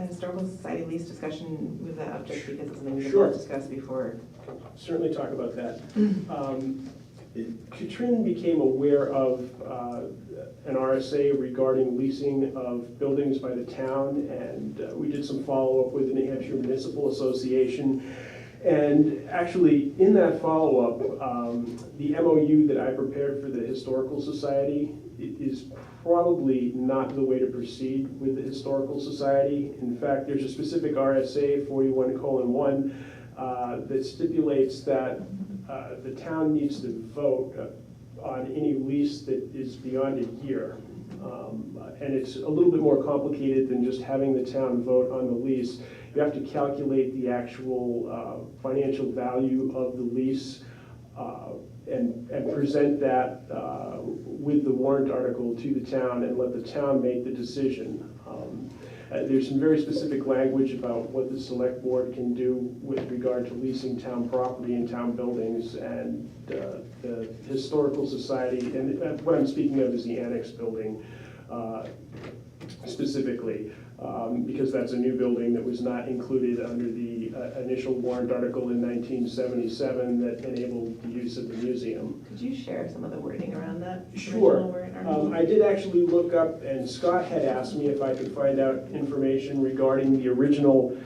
Historical Society lease discussion, move that up just because it's something we Sure. didn't discuss before? Certainly talk about that. Katrin became aware of an RSA regarding leasing of buildings by the town, and we did some follow-up with the New Hampshire Municipal Association. And actually, in that follow-up, the MOU that I prepared for the Historical Society is probably not the way to proceed with the Historical Society. In fact, there's a specific RSA 41:1 that stipulates that the town needs to vote on any lease that is beyond a year. And it's a little bit more complicated than just having the town vote on the lease. You have to calculate the actual financial value of the lease and present that with the warrant article to the town and let the town make the decision. There's some very specific language about what the select board can do with regard to leasing town property and town buildings, and the historical society, and what I'm speaking of is the annex building specifically, because that's a new building that was not included under the initial warrant article in 1977 that enabled the use of the museum. Could you share some of the wording around that? Sure. Original warrant article? I did actually look up, and Scott had asked me if I could find out information regarding the original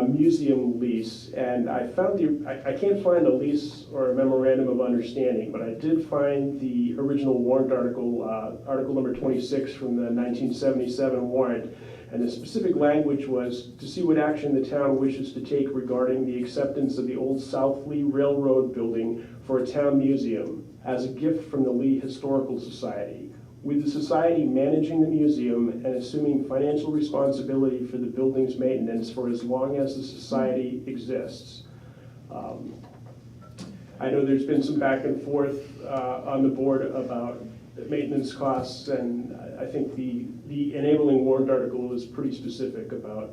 museum lease, and I found I can't find a lease or a memorandum of understanding, but I did find the original warrant article, article number 26 from the 1977 warrant. And the specific language was to see what action the town wishes to take regarding the acceptance of the old South Lee Railroad building for a town museum as a gift from the Lee Historical Society, with the society managing the museum and assuming financial responsibility for the building's maintenance for as long as the society exists. I know there's been some back and forth on the board about maintenance costs, and I think the enabling warrant article is pretty specific about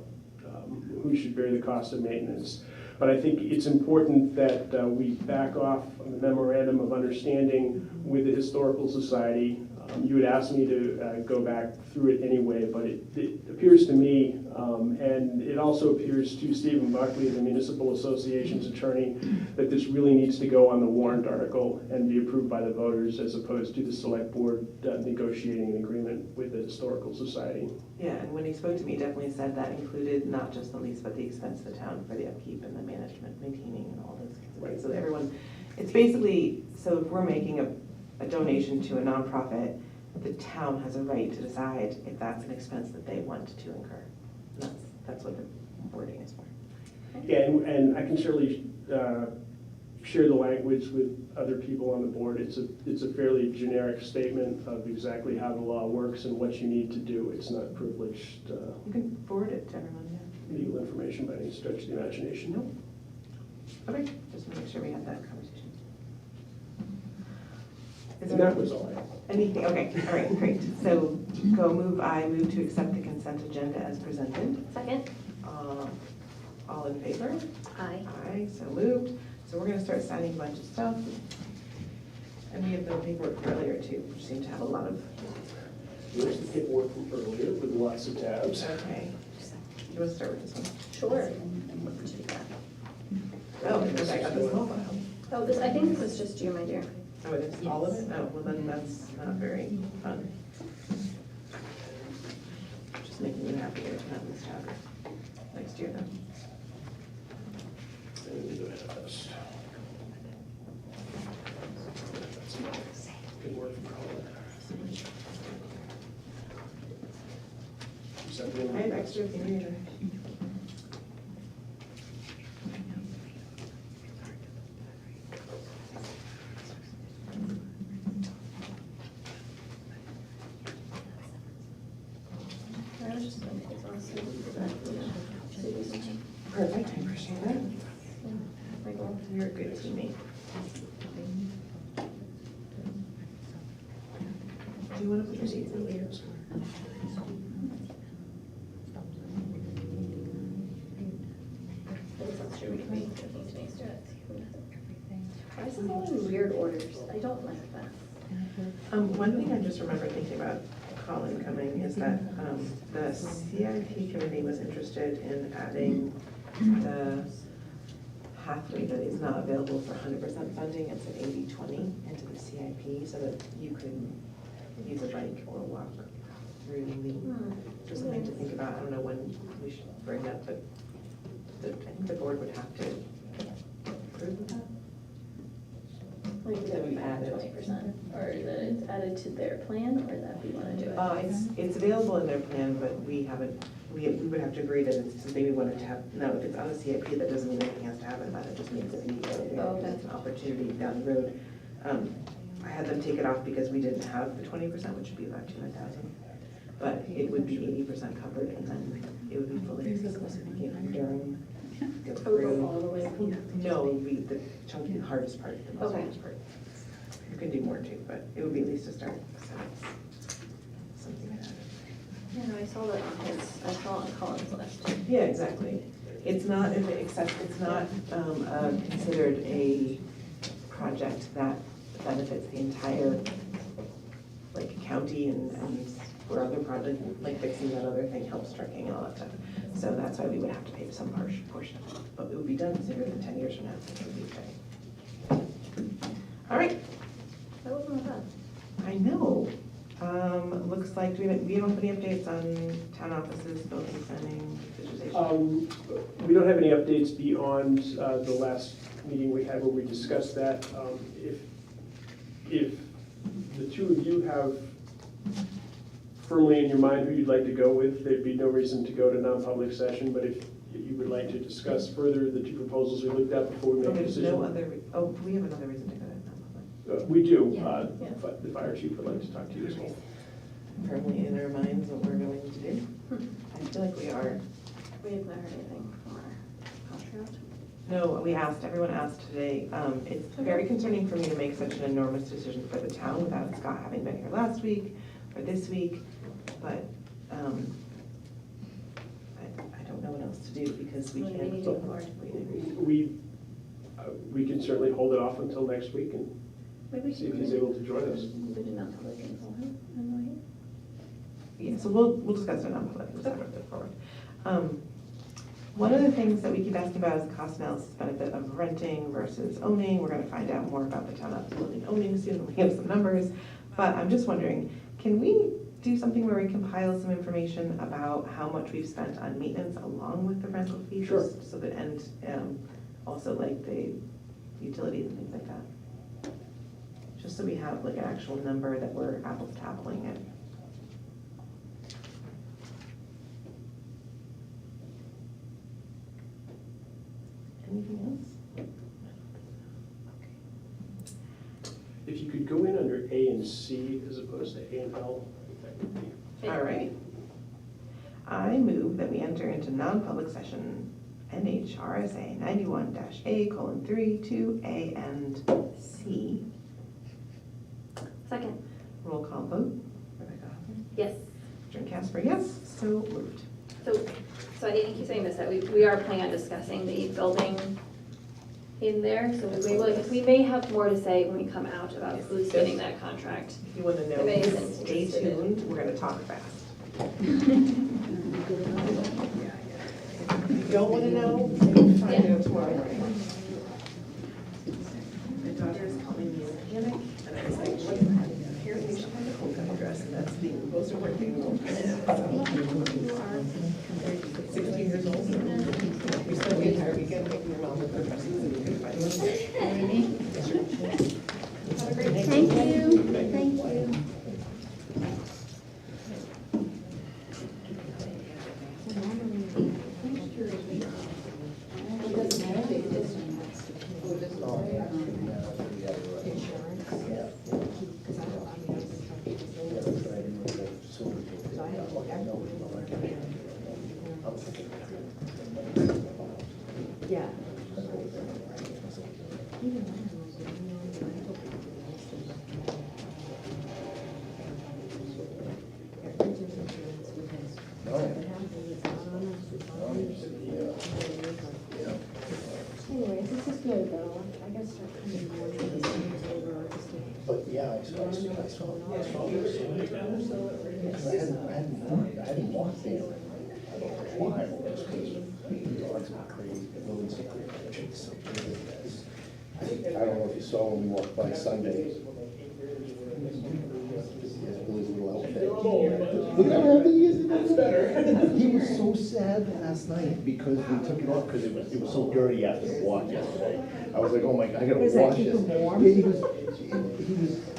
who should bear the cost of maintenance. But I think it's important that we back off on the memorandum of understanding with the Historical Society. You had asked me to go back through it anyway, but it appears to me, and it also appears to Stephen Buckley, the Municipal Association's attorney, that this really needs to go on the warrant article and be approved by the voters as opposed to the select board negotiating an agreement with the Historical Society. Yeah, and when he spoke to me, he definitely said that included not just the lease, but the expense of the town for the upkeep and the management, maintaining and all those kinds of things. So that everyone, it's basically, so if we're making a donation to a nonprofit, the town has a right to decide if that's an expense that they want to incur. And that's what the wording is for. Yeah, and I can surely share the language with other people on the board. It's a fairly generic statement of exactly how the law works and what you need to do. It's not privileged You can forward it to everyone, yeah. legal information by any stretch of the imagination. Nope. Okay, just to make sure we have that conversation. Is And there that was all I had. anything? Okay, all right, great. So I move to accept the consent agenda as presented. Second? All in favor? Aye. Aye, so moved. So we're gonna start signing a bunch of stuff. And we have the paperwork from earlier too, which seemed to have a lot of, Here's the paperwork from earlier with lots of tabs. okay. You wanna start with this one? Sure. Oh, because I got this small file. Oh, I think this is just you, my dear. Oh, it is all of it? Oh, well then that's not very fun. Just making you happier to have this chapter next year then. And the manifest. That's my good work from Colin. Is that the I have extra if you need it. I was just going to put on Perfect, I appreciate that. Michael. You're a good teammate. Do you want to put your seats in here? Why is this all in weird orders? I don't like that. One thing I just remember thinking about Colin coming is that the CIP committee was interested in adding the pathway that is not available for 100% funding. It's an 80-20 into the CIP so that you could use a bike or walk through the, just something to think about. I don't know when we should bring that, but I think the board would have to approve that. Like that we add 20%, or that it's added to their plan, or that we want to do it? It's available in their plan, but we haven't, we would have to agree that it's something we wanted to have. No, if it's on the CIP, that doesn't mean anything has to happen, but it just means that we Okay. it's an opportunity down the road. I had them take it off because we didn't have the 20%, which would be about $200,000. but it would be 80% covered, and then it would be fully accessible, so we can Durham go Go through. all the way. No, it would be the chunky, hardest part, the most Okay. hardest part. You can do more too, but it would be at least a start, so it's something like that. Yeah, no, I saw that on his, I saw it on Colin's list. Yeah, exactly. It's not considered a project that benefits the entire, like, county and for other projects, like fixing that other thing helps trucking and all that stuff. So that's why we would have to pay some portion of it. But it would be done sooner than 10 years from now. It would be okay. All right, That wasn't bad. I know. Looks like, we don't have any updates on town offices, building planning, visualization. We don't have any updates beyond the last meeting we had where we discussed that. If the two of you have firmly in your mind who you'd like to go with, there'd be no reason to go to non-public session, but if you would like to discuss further the two proposals we looked at before we make a There's decision. no other, we have another reason to go to non-public. We do, Yeah. but the fire chief would like to talk to you as well. Firmly in our minds what we're going to do. I feel like we are. We have not heard anything from our contract. No, everyone asked today. It's very concerning for me to make such an enormous decision for the town without Scott having been here last week or this week, but I don't know what else to do because we What do can't we keep do for waiting. We can certainly hold it off until next week and Maybe we see if should. he's able to join us. We did not public info, huh? Am I right? Yeah, so we'll discuss it on public, we'll decide it forward. One of the things that we keep asking about is the cost analysis benefit of renting versus owning. We're gonna find out more about the town office building owning soon, we have some numbers. But I'm just wondering, can we do something where we compile some information about how much we've spent on maintenance along with the rental fees? Sure. So that, and also like the utilities and things like that. Just so we have like an actual number that we're apples to appling it. Anything else? If you could go in under A and C as opposed to A and L, that would be. All right. I move that we enter into non-public session NHRSA 91-A:3, 2A and C. Second. Roll call vote. Rebecca Hoffman. Yes. Jen Casper, yes. So moved. So I didn't keep saying this, that we are planning on discussing the building in there, so we may have more to say when we come out about who's getting that contract. If you want to know, Amazing. stay tuned. We're going to talk fast. If you don't want to know, you'll find out tomorrow morning. My daughter is calling me in a panic, and I was like, what? Apparently she had a homecoming dress, and that's the most important thing in the world. 16 years old. We spent the entire weekend making your mom look her dresses and we couldn't find one. Thank you. Thank you. Yeah. Anyways, this is good though. I guess start coming more to the things over just to. But yeah, I saw this. I hadn't walked there. I don't know why, just because the dogs are crazy, the buildings are crazy. It's so big. I don't know if you saw when we walked by Sunday. Billy's little outfit. Look how happy he is. That's better. He was so sad last night because we took it off because it was so dirty after the walk yesterday. I was like, oh my God, I gotta wash this. Yeah, he was,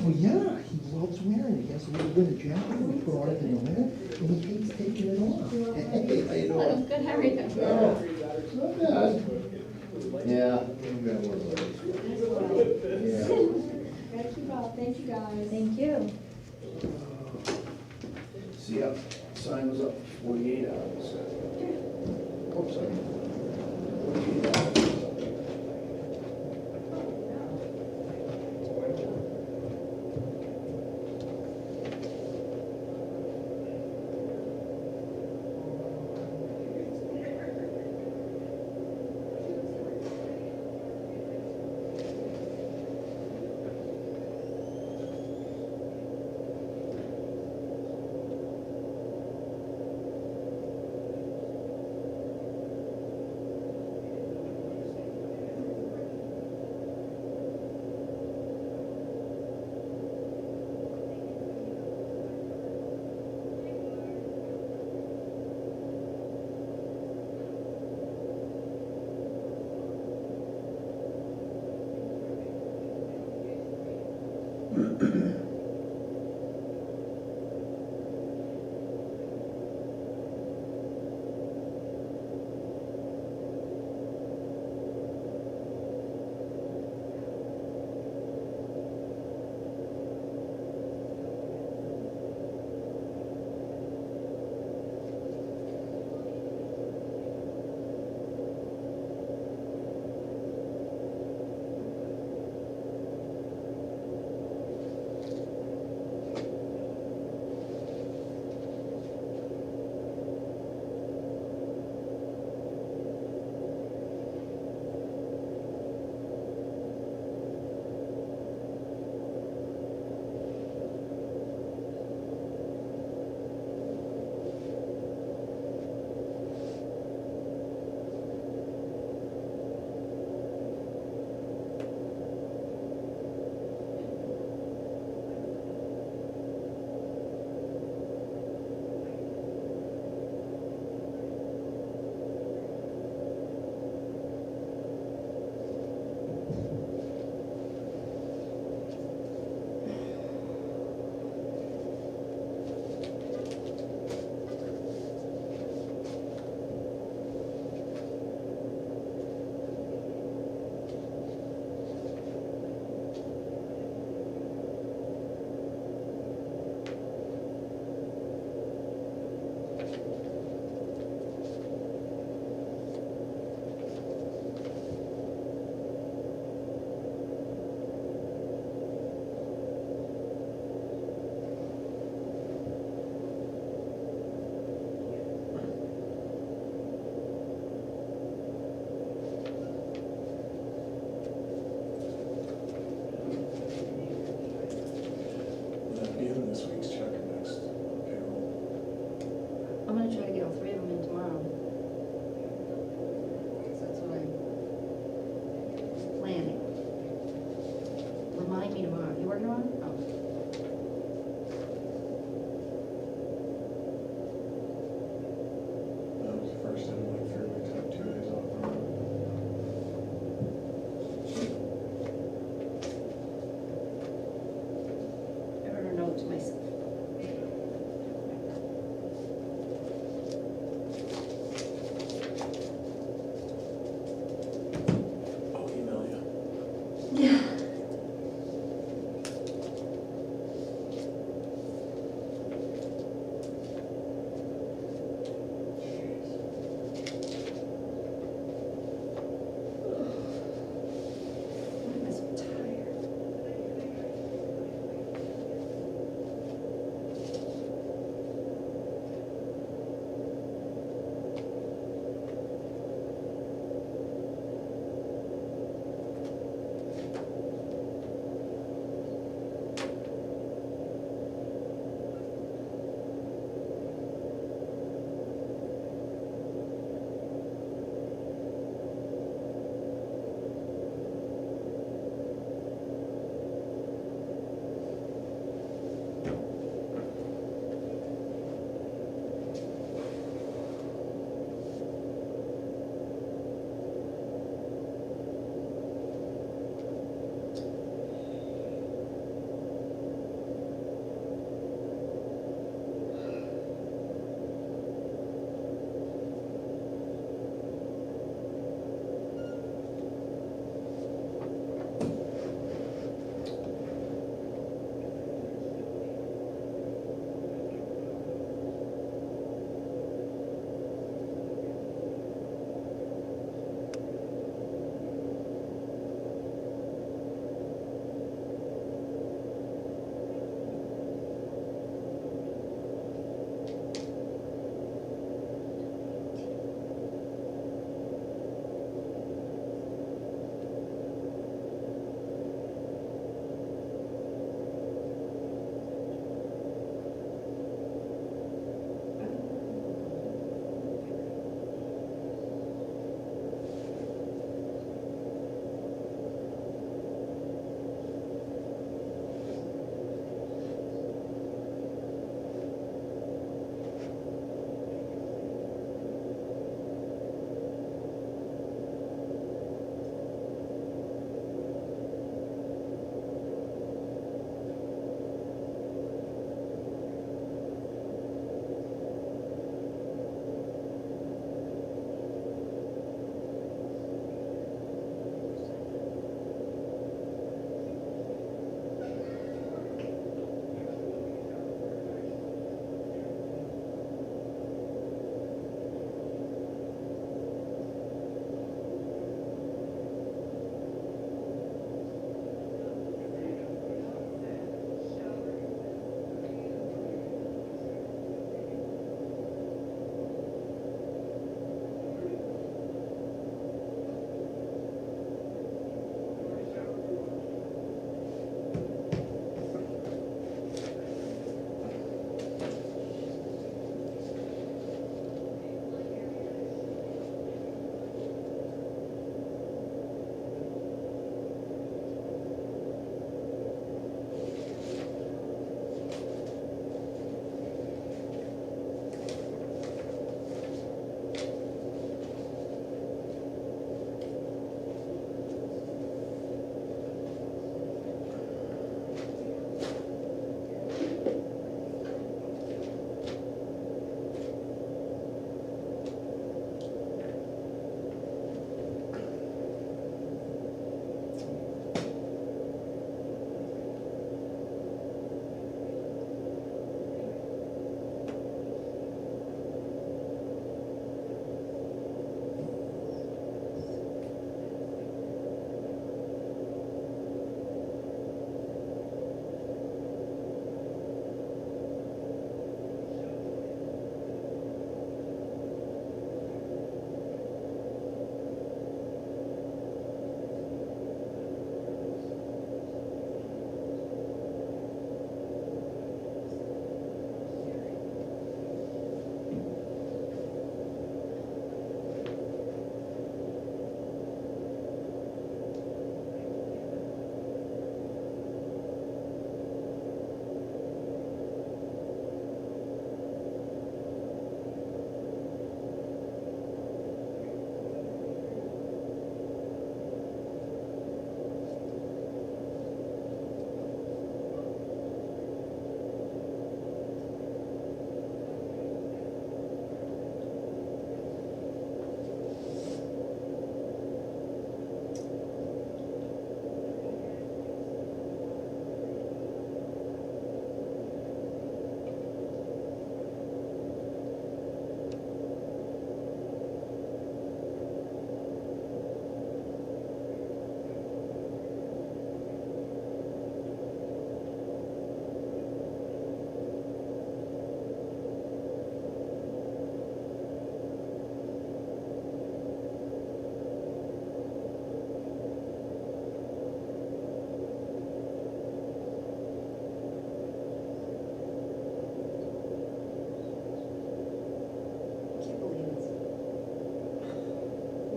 well, yeah, he loves wearing it. He has a little winter jacket we put on it in the winter, and he hates taking it off. Hey, how you doing? Good, how are you? Not bad. Yeah. Yeah. Gotta keep up. Thank you guys. Thank you. See, yeah, sign was up 48 hours. Oops, sorry. 48 hours.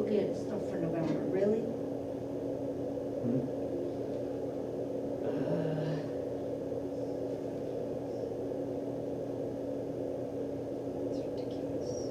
looking at stuff for November, really? It's ridiculous.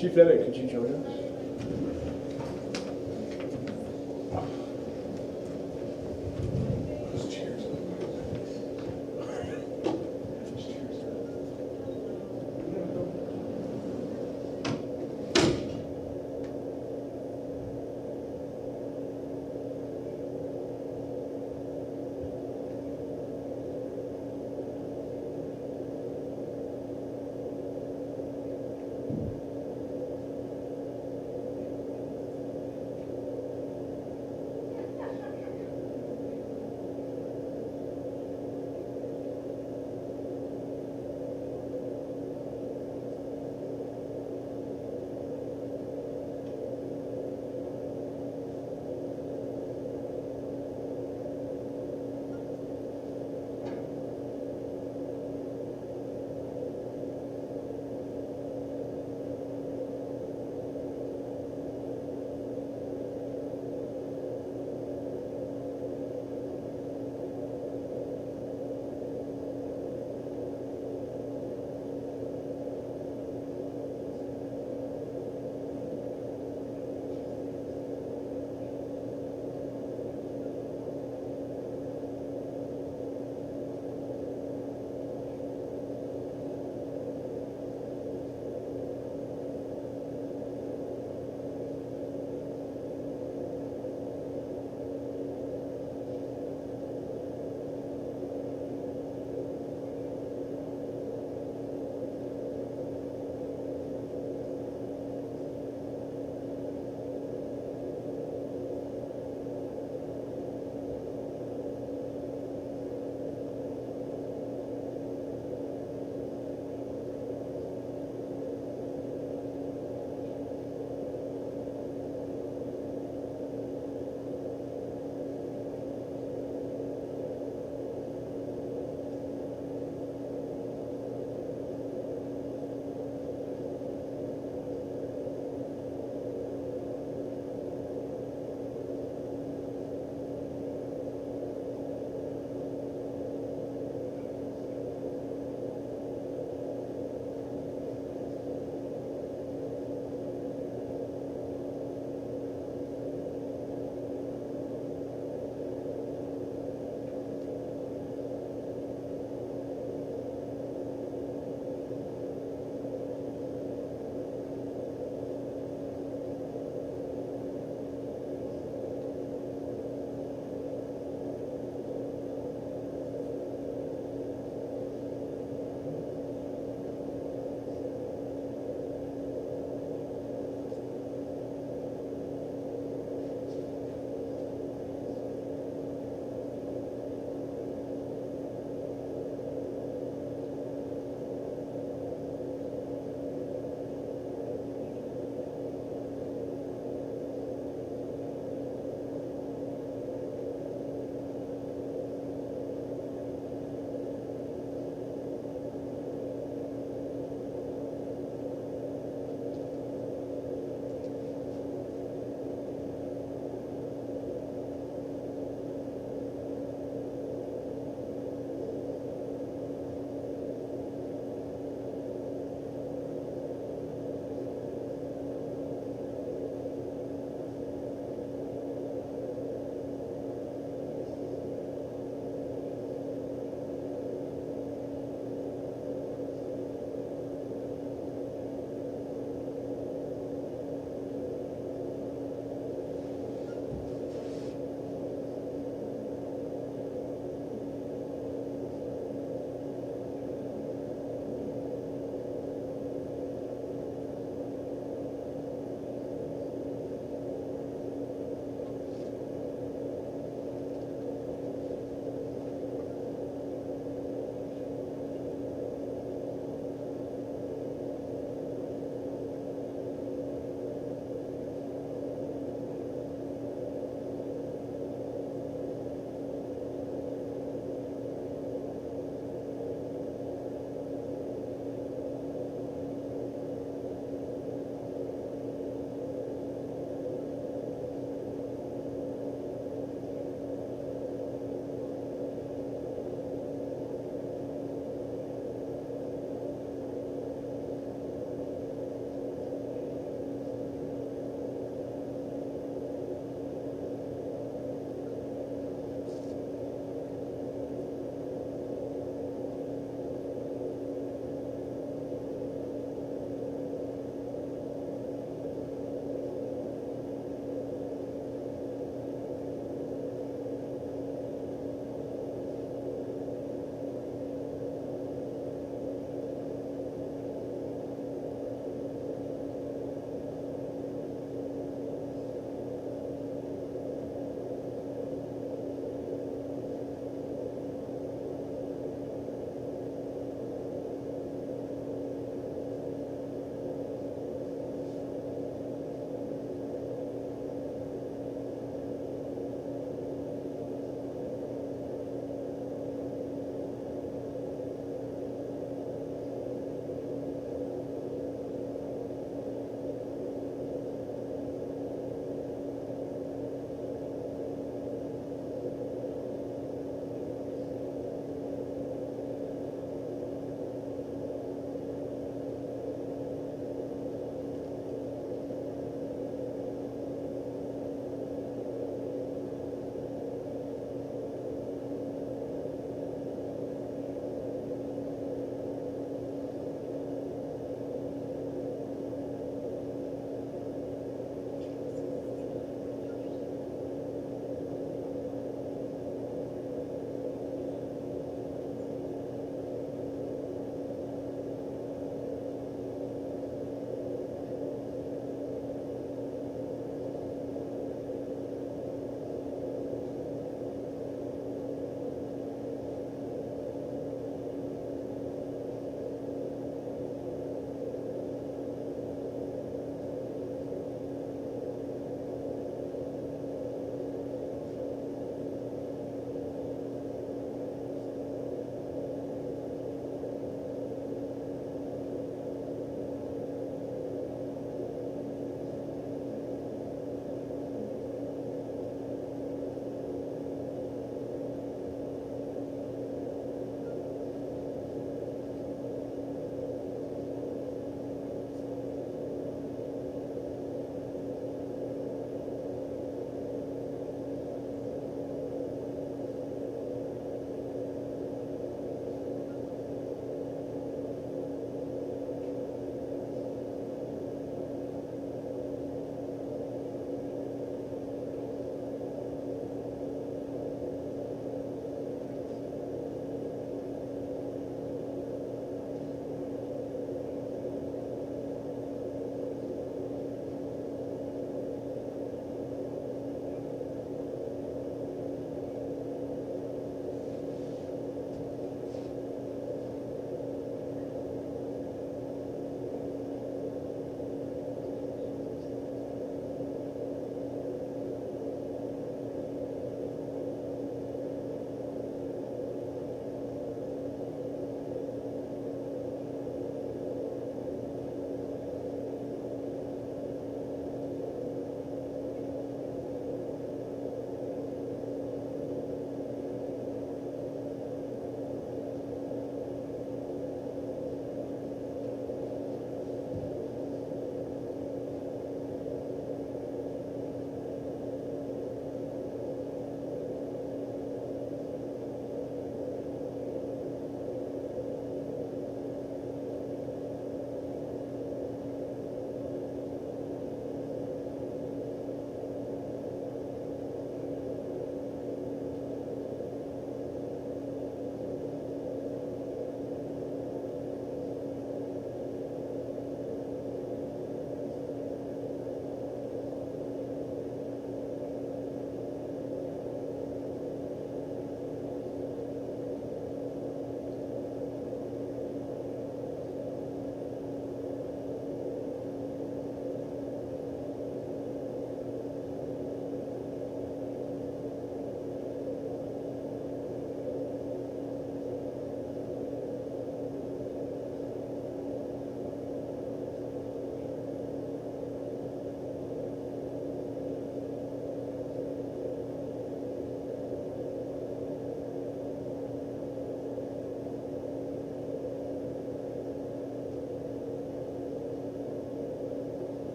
Chief Nedick, could you join us?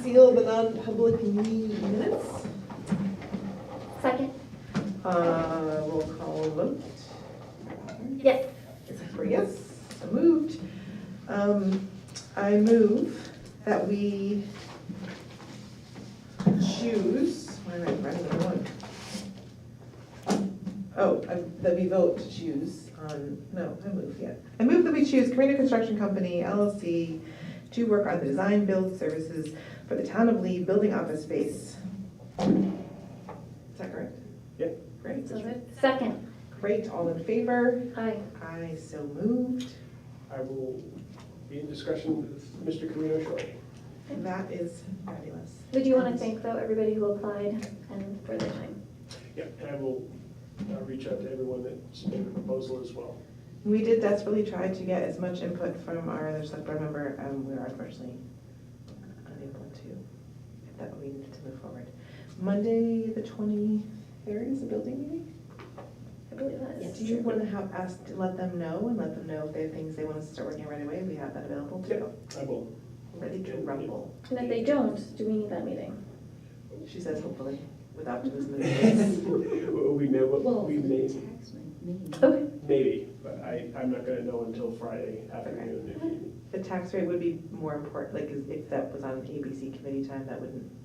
seal the non-public minutes. Second? Roll call vote. Yes. Yes, so moved. I move that we choose, why am I running out of one? That we vote to choose on, no, I move, yeah. I move that we choose Carino Construction Company LLC to work on the design build services for the town of Lee building office space. Is that correct? Yep. Great. So good. Second? Great, all in favor? Aye. I so moved. I will be in discussion with Mr. Carino shortly. That is fabulous. Did you want to thank, though, everybody who applied and for their time? Yeah, and I will reach out to everyone that submitted a proposal as well. We did desperately try to get as much input from our other select board member, we are unfortunately unable to get that, we needed to move forward. Monday, the 23rd is the building meeting? I believe that is Do you want to have asked to let them know and let them know if they have things they want us to start working right away? We have that available too. I will. Ready to rumble. And if they don't, do we need that meeting? She says hopefully, with optimism. We may, Okay. maybe, but I'm not gonna know until Friday afternoon. If you- The tax rate would be more important, like if that was on ABC committee time,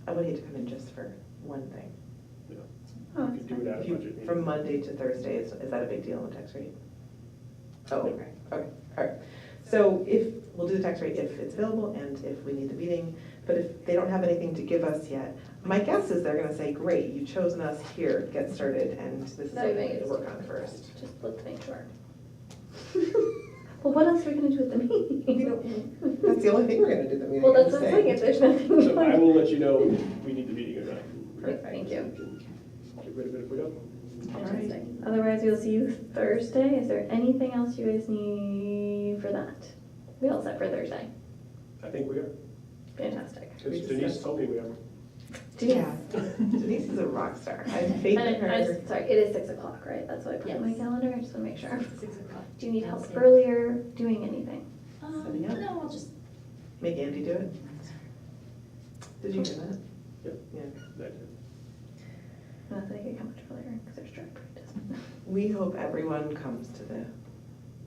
I would hate to come in just for one thing. Oh, You could do it at a If you- budget meeting. From Monday to Thursday, is that a big deal on the tax rate? Oh, okay, all right. So we'll do the tax rate if it's available and if we need the meeting, but if they don't have anything to give us yet, my guess is they're gonna say, great, you've chosen us here, get started, and this is what we need to work on first. Just let's make sure. Well, what else are we gonna do at the meeting? That's the only thing we're gonna do the meeting. Well, that's what I'm saying, if there's nothing. So I will let you know if we need the meeting or not. Perfect, thank you. Get rid of it if we don't. Fantastic. Otherwise, we'll see you Thursday. Is there anything else you guys need for that? We all set for Thursday. I think we are. Fantastic. Because Denise told me we are. Yeah, Denise is a rock star. I have faith in her. Sorry, it is 6 o'clock, right? That's what I put in my Yes. calendar. I just want to make sure. 6 o'clock. Do you need help earlier doing anything? Setting up. No, I'll just. Make Andy do it. Did you hear that? Yep. Yeah. Not that I could come much earlier because there's track practice. We hope everyone comes to the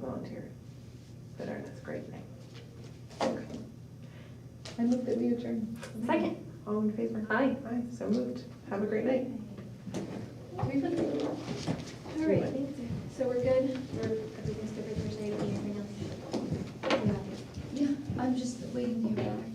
volunteer dinner. That's a great thing. Okay. I move that we adjourn. Second. All in favor? Aye. Aye, so moved. Have a great night. All right, so we're good? Everything's good for Thursday? Anything else? Yeah, I'm just waiting to hear back